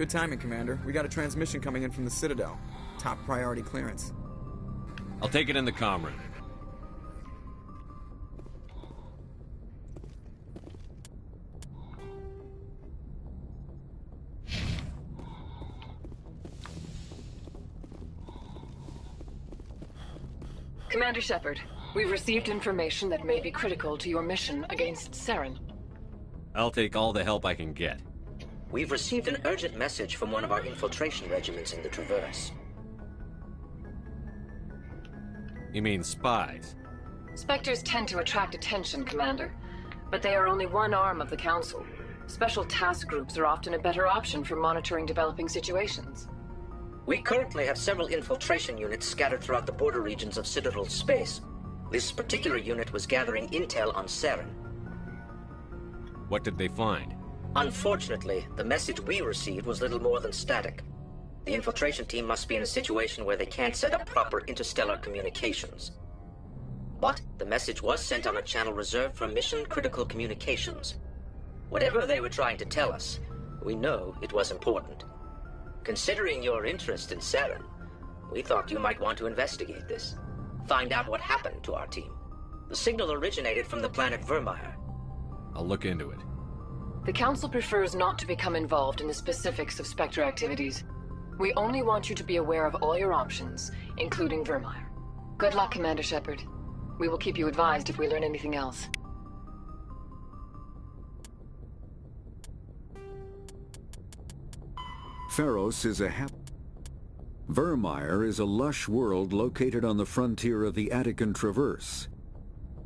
Good timing, Commander. We got a transmission coming in from the Citadel. Top priority clearance. I'll take it in the comm room. Commander Shepard, we've received information that may be critical to your mission against Saren. I'll take all the help I can get. We've received an urgent message from one of our infiltration regiments in the Traverse. You mean spies? Spectres tend to attract attention, Commander, but they are only one arm of the Council. Special task groups are often a better option for monitoring developing situations. We currently have several infiltration units scattered throughout the border regions of Citadel space. This particular unit was gathering intel on Saren. What did they find? Unfortunately, the message we received was little more than static. The infiltration team must be in a situation where they can't set up proper interstellar communications. But the message was sent on a channel reserved for mission-critical communications. Whatever they were trying to tell us, we know it was important. Considering your interest in Saren, we thought you might want to investigate this. Find out what happened to our team. The signal originated from the planet Virmire. I'll look into it. The Council prefers not to become involved in the specifics of Spectre activities. We only want you to be aware of all your options, including Virmire. Good luck, Commander Shepard. We will keep you advised if we learn anything else. Pharos is Virmire is a lush world located on the frontier of the Attican Traverse.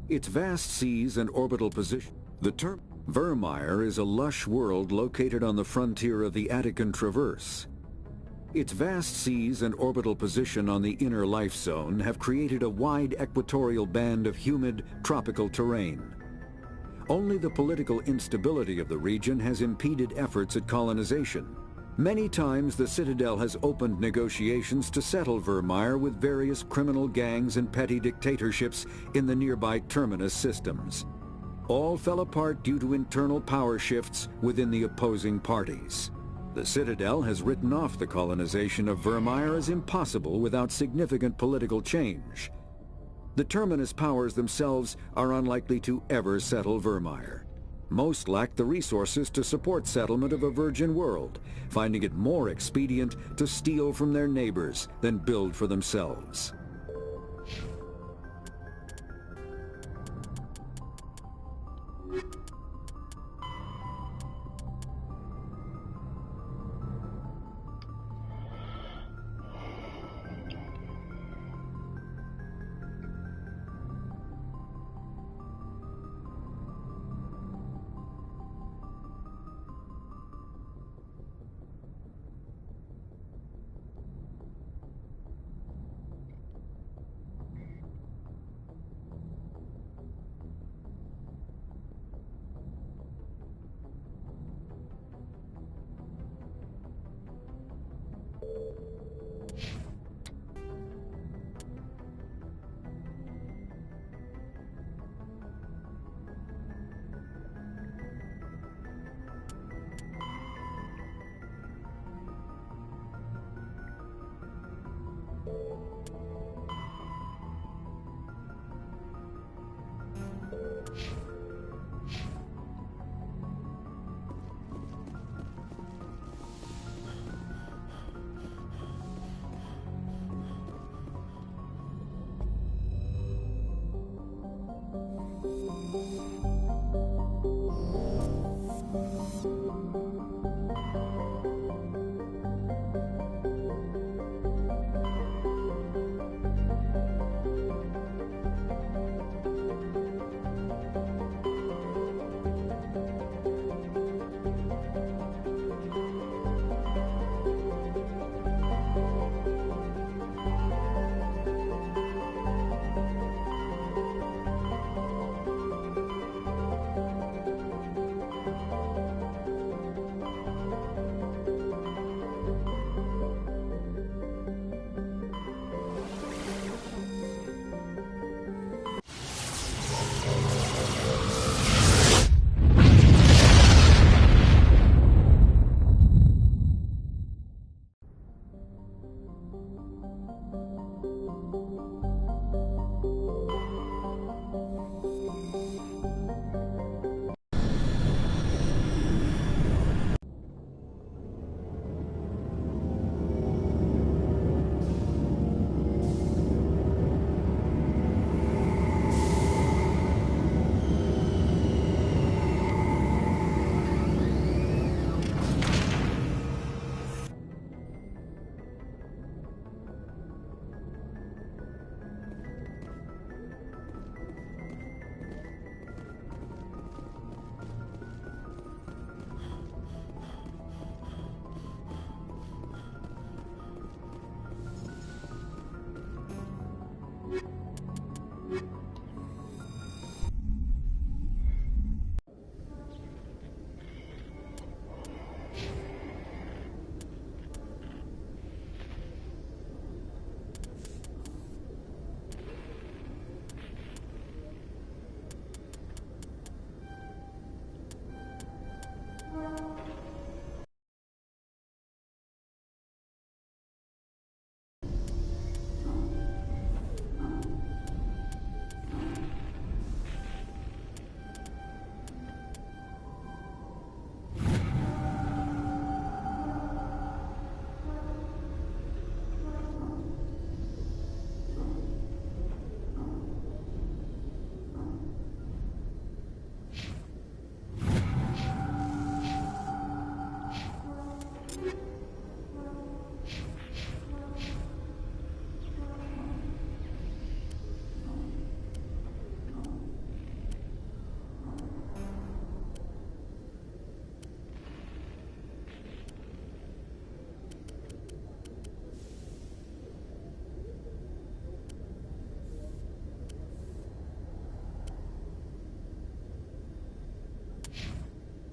Its vast seas and orbital position. The term Virmire is a lush world located on the frontier of the Attican Traverse. Its vast seas and orbital position on the inner life zone have created a wide equatorial band of humid, tropical terrain. Only the political instability of the region has impeded efforts at colonization. Many times the Citadel has opened negotiations to settle Virmire with various criminal gangs and petty dictatorships in the nearby Terminus systems. All fell apart due to internal power shifts within the opposing parties. The Citadel has written off the colonization of Virmire as impossible without significant political change. The Terminus powers themselves are unlikely to ever settle Virmire. Most lack the resources to support settlement of a virgin world, finding it more expedient to steal from their neighbors than build for themselves.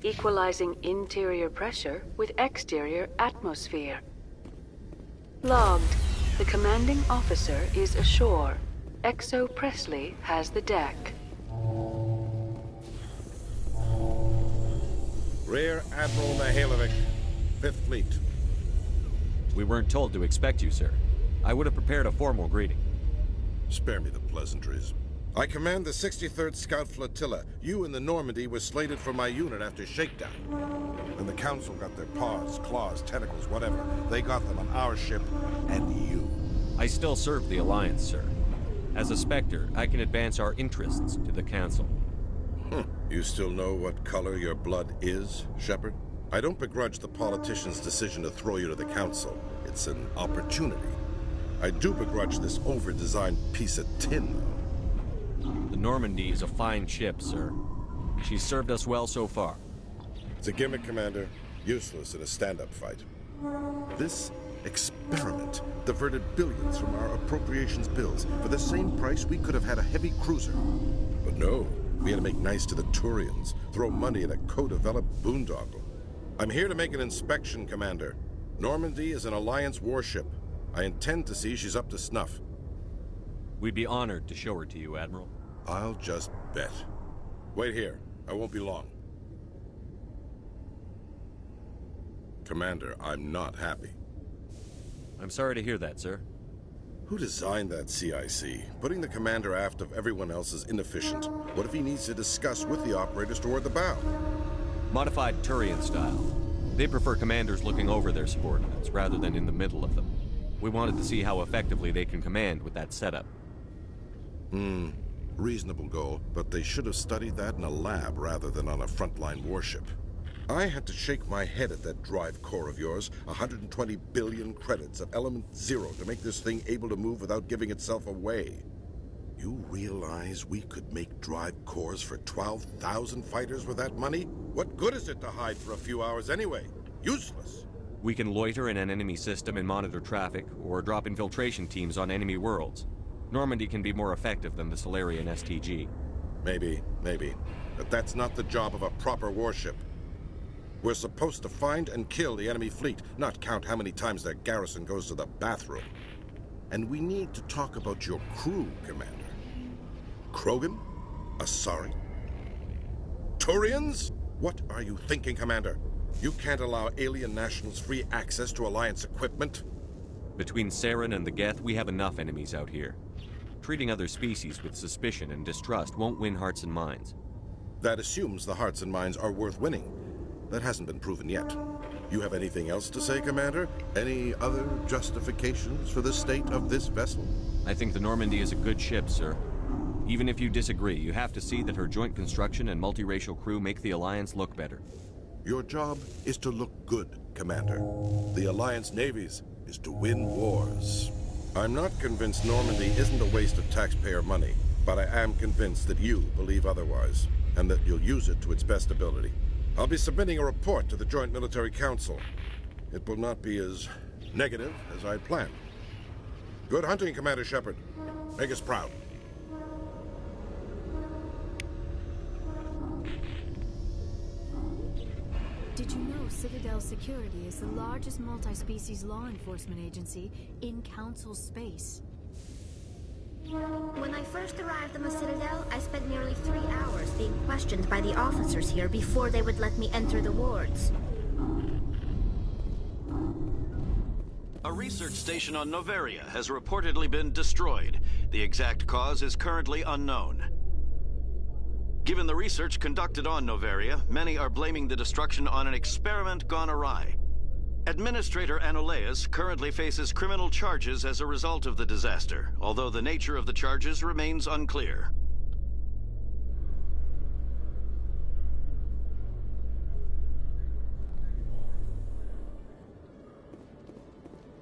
equalizing interior pressure with exterior atmosphere. Logged. The commanding officer is ashore. Exo Presley has the deck. Rear Admiral Mihailovic, 5th Fleet. We weren't told to expect you, sir. I would have prepared a formal greeting. Spare me the pleasantries. I command the 63rd Scout Flotilla. You and the Normandy were slated for my unit after shakedown. When the Council got their paws, claws, tentacles, whatever, they got them on our ship and you. I still serve the Alliance, sir. As a Spectre, I can advance our interests to the Council. You still know what color your blood is, Shepard? I don't begrudge the politician's decision to throw you to the Council. It's an opportunity. I do begrudge this over-designed piece of tin, though. The Normandy is a fine ship, sir. She's served us well so far. It's a gimmick, Commander. Useless in a stand-up fight. This experiment diverted billions from our appropriations bills. For the same price, we could have had a heavy cruiser. But no, we had to make nice to the Turians, throw money at a co-developed boondoggle. I'm here to make an inspection, Commander. Normandy is an Alliance warship. I intend to see she's up to snuff. We'd be honored to show her to you, Admiral. I'll just bet. Wait here. I won't be long. Commander, I'm not happy. I'm sorry to hear that, sir. Who designed that CIC? Putting the commander aft of everyone else is inefficient. What if he needs to discuss with the operators toward the bow? Modified Turian style. They prefer commanders looking over their subordinates rather than in the middle of them. We wanted to see how effectively they can command with that setup. Reasonable goal, but they should have studied that in a lab rather than on a frontline warship. I had to shake my head at that drive core of yours. 120 billion credits of element 0 to make this thing able to move without giving itself away. You realize we could make drive cores for 12,000 fighters with that money? What good is it to hide for a few hours anyway? Useless. We can loiter in an enemy system and monitor traffic, or drop infiltration teams on enemy worlds. Normandy can be more effective than the Solarian STG. Maybe. But that's not the job of a proper warship. We're supposed to find and kill the enemy fleet, not count how many times their garrison goes to the bathroom. And we need to talk about your crew, Commander. Krogan? Asari? Turians? What are you thinking, Commander? You can't allow alien nationals free access to Alliance equipment? Between Saren and the Geth, we have enough enemies out here. Treating other species with suspicion and distrust won't win hearts and minds. That assumes the hearts and minds are worth winning. That hasn't been proven yet. You have anything else to say, Commander? Any other justifications for the state of this vessel? I think the Normandy is a good ship, sir. Even if you disagree, you have to see that her joint construction and multiracial crew make the Alliance look better. Your job is to look good, Commander. The Alliance navies is to win wars. I'm not convinced Normandy isn't a waste of taxpayer money, but I am convinced that you believe otherwise, and that you'll use it to its best ability. I'll be submitting a report to the Joint Military Council. It will not be as negative as I planned. Good hunting, Commander Shepard. Make us proud. Did you know Citadel Security is the largest multi-species law enforcement agency in Council space? When I first arrived on the Citadel, I spent nearly 3 hours being questioned by the officers here before they would let me enter the wards. A research station on Noveria has reportedly been destroyed. The exact cause is currently unknown. Given the research conducted on Noveria, many are blaming the destruction on an experiment gone awry. Administrator Anoleus currently faces criminal charges as a result of the disaster, although the nature of the charges remains unclear.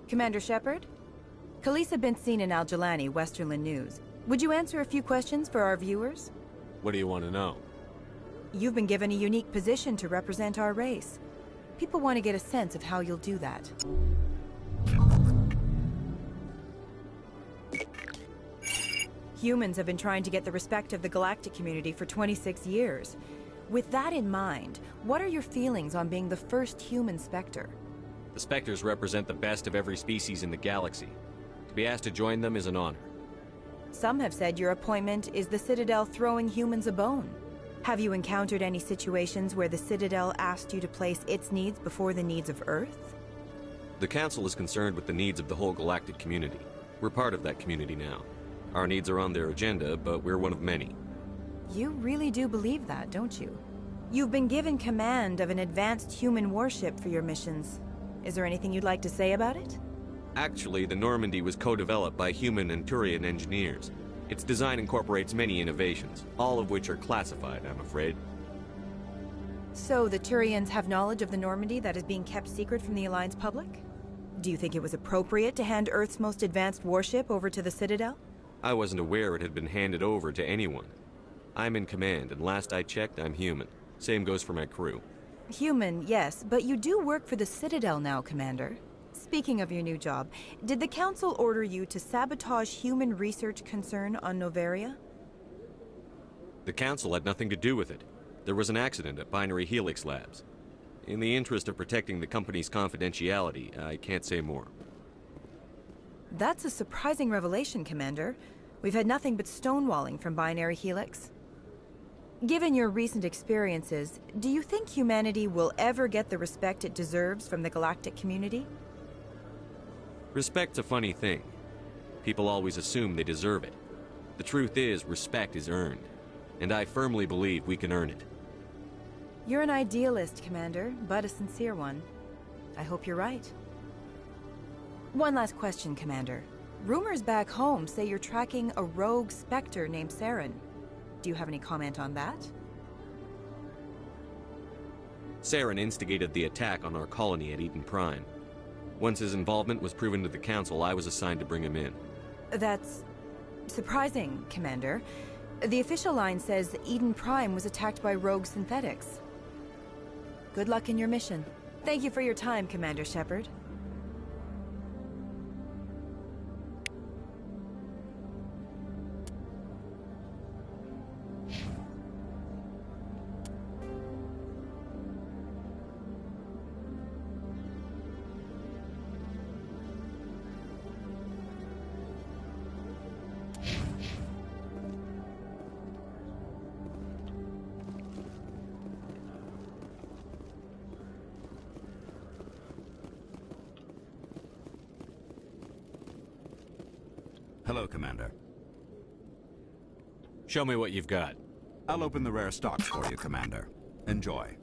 Commander Shepard? Khalisah been seen in Al-Jalani, Westerland News. Would you answer a few questions for our viewers? What do you want to know? You've been given a unique position to represent our race. People want to get a sense of how you'll do that. Humans have been trying to get the respect of the galactic community for 26 years. With that in mind, what are your feelings on being the first human Spectre? The Spectres represent the best of every species in the galaxy. To be asked to join them is an honor. Some have said your appointment is the Citadel throwing humans a bone. Have you encountered any situations where the Citadel asked you to place its needs before the needs of Earth? The Council is concerned with the needs of the whole galactic community. We're part of that community now. Our needs are on their agenda, but we're one of many. You really do believe that, don't you? You've been given command of an advanced human warship for your missions. Is there anything you'd like to say about it? Actually, the Normandy was co-developed by human and Turian engineers. Its design incorporates many innovations, all of which are classified, I'm afraid. So the Turians have knowledge of the Normandy that is being kept secret from the Alliance public? Do you think it was appropriate to hand Earth's most advanced warship over to the Citadel? I wasn't aware it had been handed over to anyone. I'm in command, and last I checked, I'm human. Same goes for my crew. Human, yes, but you do work for the Citadel now, Commander. Speaking of your new job, did the Council order you to sabotage human research concern on Noveria? The Council had nothing to do with it. There was an accident at Binary Helix Labs. In the interest of protecting the company's confidentiality, I can't say more. That's a surprising revelation, Commander. We've had nothing but stonewalling from Binary Helix. Given your recent experiences, do you think humanity will ever get the respect it deserves from the galactic community? Respect's a funny thing. People always assume they deserve it. The truth is, respect is earned. And I firmly believe we can earn it. You're an idealist, Commander, but a sincere one. I hope you're right. One last question, Commander. Rumors back home say you're tracking a rogue Spectre named Saren. Do you have any comment on that? Saren instigated the attack on our colony at Eden Prime. Once his involvement was proven to the Council, I was assigned to bring him in. That's surprising, Commander. The official line says Eden Prime was attacked by rogue synthetics. Good luck in your mission. Thank you for your time, Commander Shepard. Hello, Commander. Show me what you've got. I'll open the rare stocks for you, Commander. Enjoy.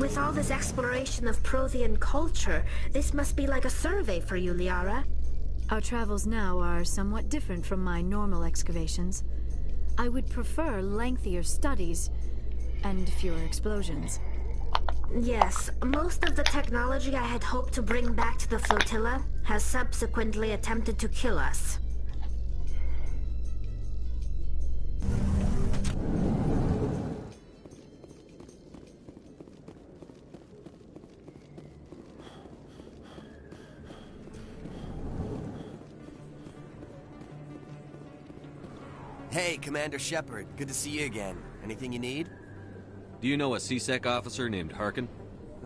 With all this exploration of Prothean culture, this must be like a survey for you, Liara. Our travels now are somewhat different from my normal excavations. I would prefer lengthier studies and fewer explosions. Yes, most of the technology I had hoped to bring back to the flotilla has subsequently attempted to kill us. Hey, Commander Shepard. Good to see you again. Anything you need? Do you know a C-Sec officer named Harkin?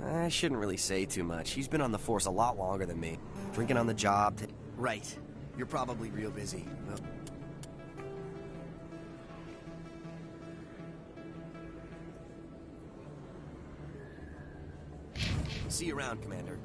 I shouldn't really say too much. He's been on the force a lot longer than me. Drinking on the job. Right. You're probably real busy. Well... See you around, Commander.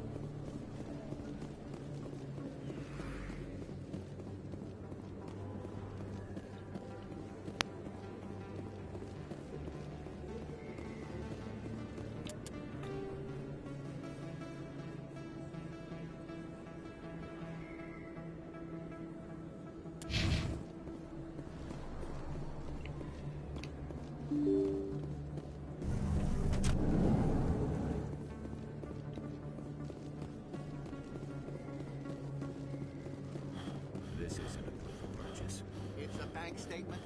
bank statement?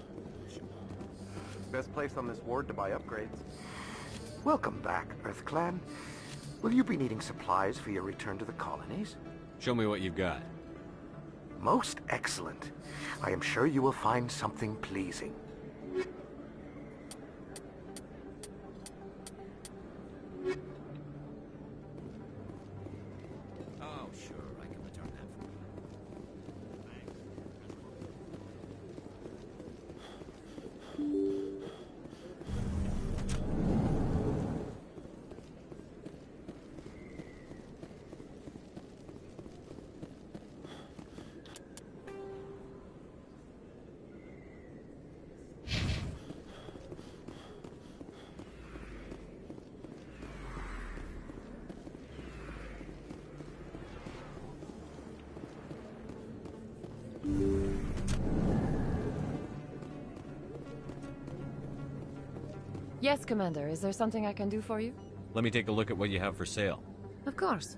Best place on this ward to buy upgrades. Welcome back, EarthClan. Will you be needing supplies for your return to the colonies? Show me what you've got. Most excellent. I am sure you will find something pleasing. Oh, sure, I can return that for you. Yes, Commander. Is there something I can do for you? Let me take a look at what you have for sale. Of course.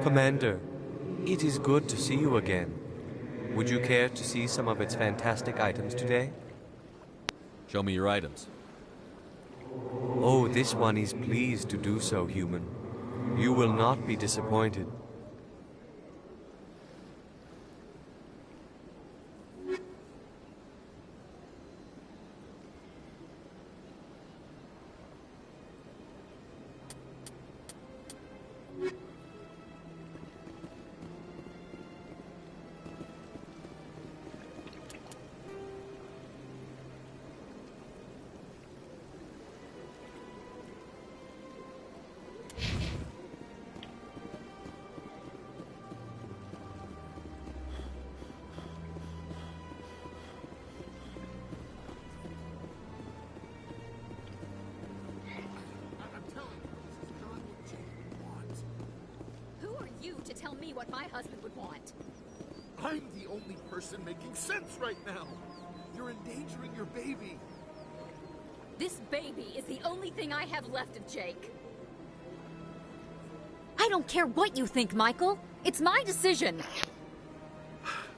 Commander, it is good to see you again. Would you care to see some of its fantastic items today? Show me your items. Oh, this one is pleased to do so, human. You will not be disappointed. To tell me what my husband would want. I'm the only person making sense right now. You're endangering your baby. This baby is the only thing I have left of Jake. I don't care what you think, Michael. It's my decision.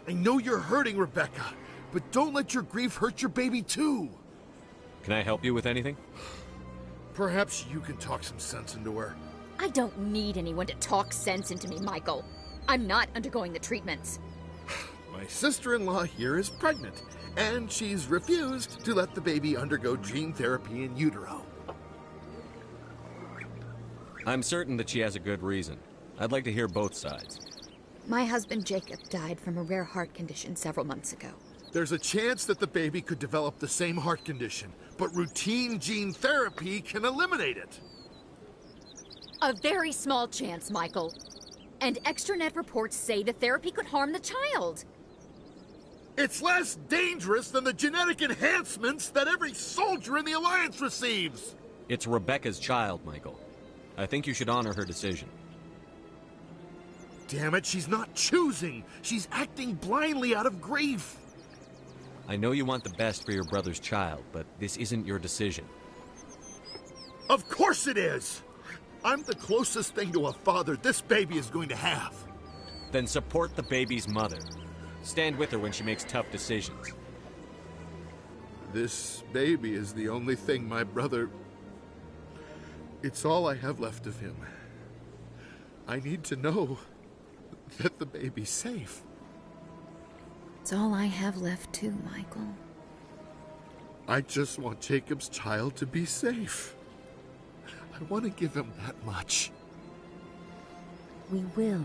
I know you're hurting, Rebecca, but don't let your grief hurt your baby too. Can I help you with anything? Perhaps you can talk some sense into her. I don't need anyone to talk sense into me, Michael. I'm not undergoing the treatments. My sister-in-law here is pregnant, and she's refused to let the baby undergo gene therapy in utero. I'm certain that she has a good reason. I'd like to hear both sides. My husband Jacob died from a rare heart condition several months ago. There's a chance that the baby could develop the same heart condition, but routine gene therapy can eliminate it. A very small chance, Michael. And extranet reports say the therapy could harm the child. It's less dangerous than the genetic enhancements that every soldier in the Alliance receives. It's Rebecca's child, Michael. I think you should honor her decision. Damn it, she's not choosing. She's acting blindly out of grief. I know you want the best for your brother's child, but this isn't your decision. Of course it is! I'm the closest thing to a father this baby is going to have. Then support the baby's mother. Stand with her when she makes tough decisions. This baby is the only thing my brother... It's all I have left of him. I need to know that the baby's safe. It's all I have left too, Michael. I just want Jacob's child to be safe. I want to give him that much. We will.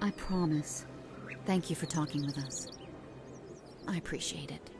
I promise. Thank you for talking with us. I appreciate it.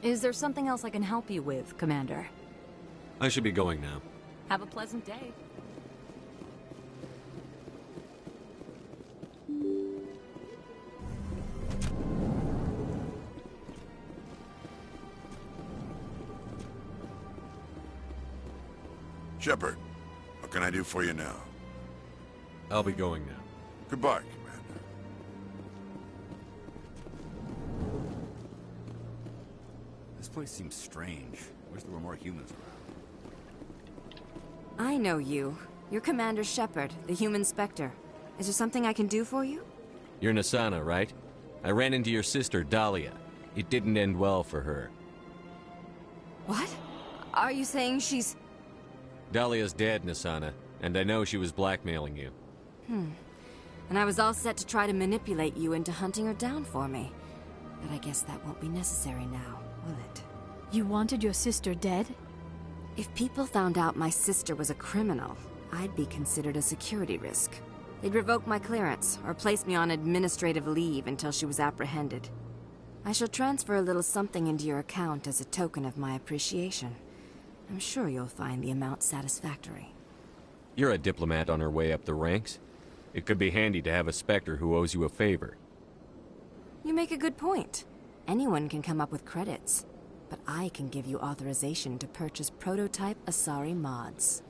Is there something else I can help you with, Commander? I should be going now. Have a pleasant day. Shepard, what can I do for you now? I'll be going now. Goodbye, Commander. This place seems strange. Wish there were more humans around. I know you. You're Commander Shepard, the human Spectre. Is there something I can do for you? You're Nassana, right? I ran into your sister, Dahlia. It didn't end well for her. What? Are you saying she's... Dahlia's dead, Nassana, and I know she was blackmailing you. And I was all set to try to manipulate you into hunting her down for me. But I guess that won't be necessary now, will it? You wanted your sister dead? If people found out my sister was a criminal, I'd be considered a security risk. They'd revoke my clearance, or place me on administrative leave until she was apprehended. I shall transfer a little something into your account as a token of my appreciation. I'm sure you'll find the amount satisfactory. You're a diplomat on her way up the ranks. It could be handy to have a Spectre who owes you a favor. You make a good point. Anyone can come up with credits. But I can give you authorization to purchase prototype Asari mods.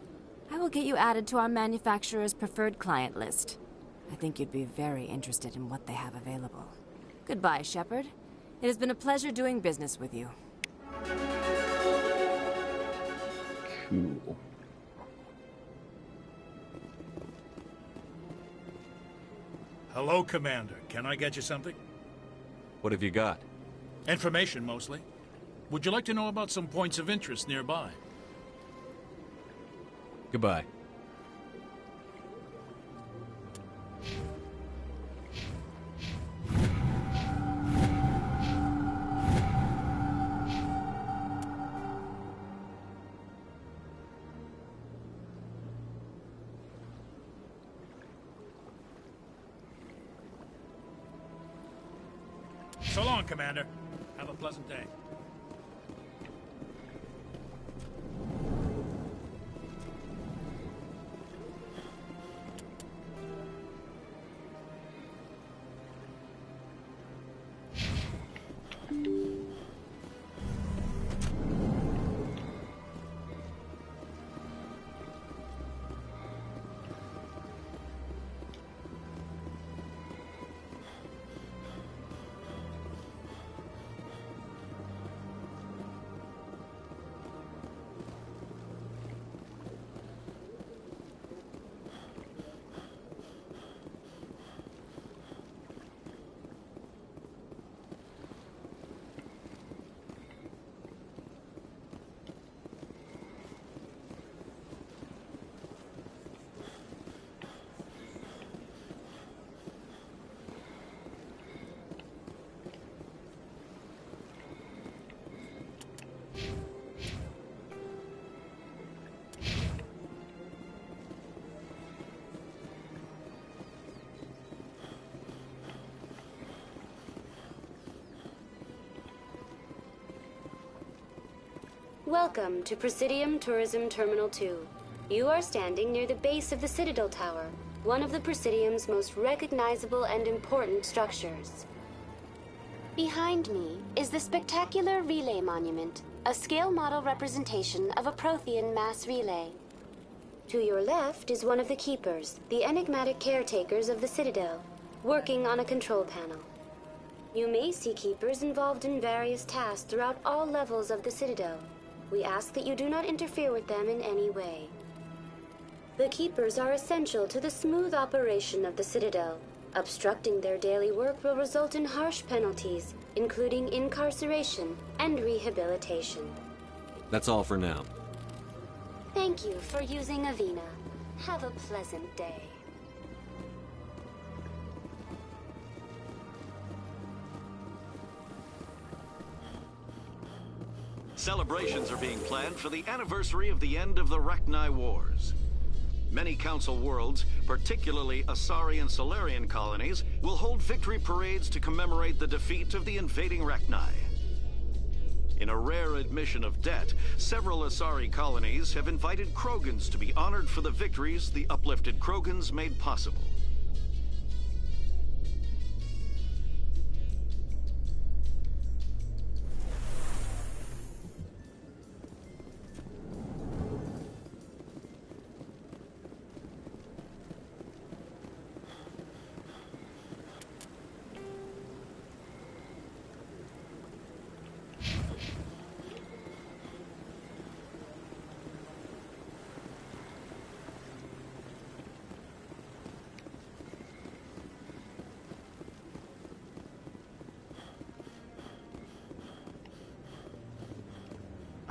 I will get you added to our manufacturer's preferred client list. I think you'd be very interested in what they have available. Goodbye, Shepard. It has been a pleasure doing business with you. Cool. Hello, Commander. Can I get you something? What have you got? Information, mostly. Would you like to know about some points of interest nearby? Goodbye. So long, Commander. Have a pleasant day. Welcome to Presidium Tourism Terminal 2. You are standing near the base of the Citadel Tower, one of the Presidium's most recognizable and important structures. Behind me is the spectacular Relay Monument, a scale model representation of a Prothean mass relay. To your left is one of the Keepers, the enigmatic caretakers of the Citadel, working on a control panel. You may see Keepers involved in various tasks throughout all levels of the Citadel. We ask that you do not interfere with them in any way. The Keepers are essential to the smooth operation of the Citadel. Obstructing their daily work will result in harsh penalties, including incarceration and rehabilitation. That's all for now. Thank you for using Avina. Have a pleasant day. Celebrations are being planned for the anniversary of the end of the Rachni Wars. Many Council worlds, particularly Asari and Solarian colonies, will hold victory parades to commemorate the defeat of the invading Rachni. In a rare admission of debt, several Asari colonies have invited Krogans to be honored for the victories the uplifted Krogans made possible.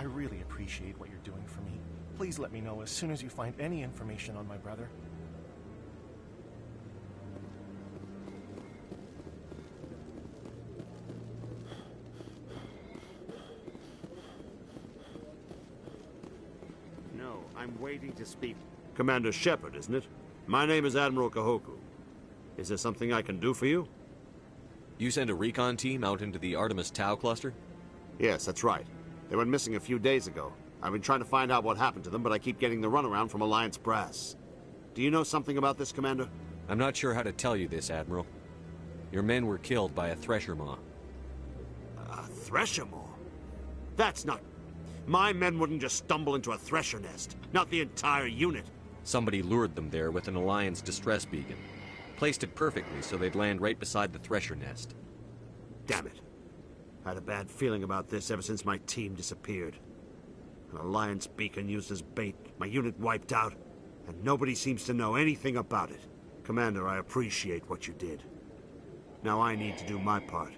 I really appreciate what you're doing for me. Please let me know as soon as you find any information on my brother. No, I'm waiting to speak. Commander Shepard, isn't it? My name is Admiral Kahoku. Is there something I can do for you? You sent a recon team out into the Artemis Tau cluster? Yes, that's right. They went missing a few days ago. I've been trying to find out what happened to them, but I keep getting the runaround from Alliance brass. Do you know something about this, Commander? I'm not sure how to tell you this, Admiral. Your men were killed by a Thresher Maw. A Thresher Maw? That's not... My men wouldn't just stumble into a Thresher nest. Not the entire unit. Somebody lured them there with an Alliance distress beacon. Placed it perfectly so they'd land right beside the Thresher nest. Damn it. I had a bad feeling about this ever since my team disappeared. An Alliance beacon used as bait, my unit wiped out, and nobody seems to know anything about it. Commander, I appreciate what you did. Now I need to do my part.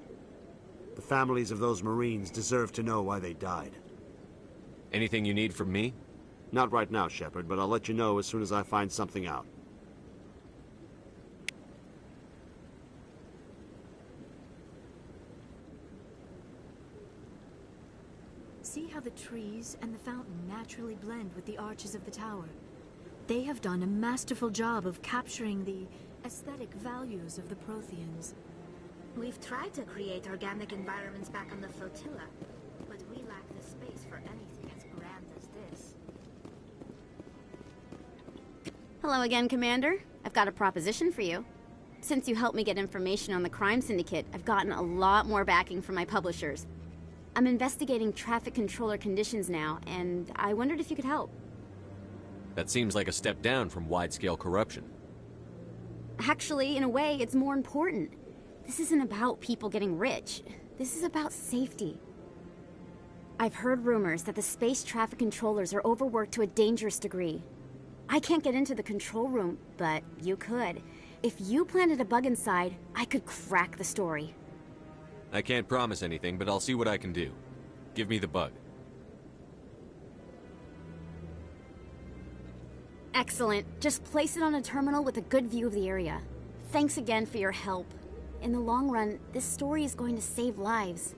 The families of those Marines deserve to know why they died. Anything you need from me? Not right now, Shepard, but I'll let you know as soon as I find something out. See how the trees and the fountain naturally blend with the arches of the tower. They have done a masterful job of capturing the aesthetic values of the Protheans. We've tried to create organic environments back on the flotilla, but we lack the space for anything as grand as this. Hello again, Commander. I've got a proposition for you. Since you helped me get information on the crime syndicate, I've gotten a lot more backing from my publishers. I'm investigating traffic controller conditions now, and I wondered if you could help. That seems like a step down from wide-scale corruption. Actually, in a way, it's more important. This isn't about people getting rich. This is about safety. I've heard rumors that the space traffic controllers are overworked to a dangerous degree. I can't get into the control room, but you could. If you planted a bug inside, I could crack the story. I can't promise anything, but I'll see what I can do. Give me the bug. Excellent. Just place it on a terminal with a good view of the area. Thanks again for your help. In the long run, this story is going to save lives.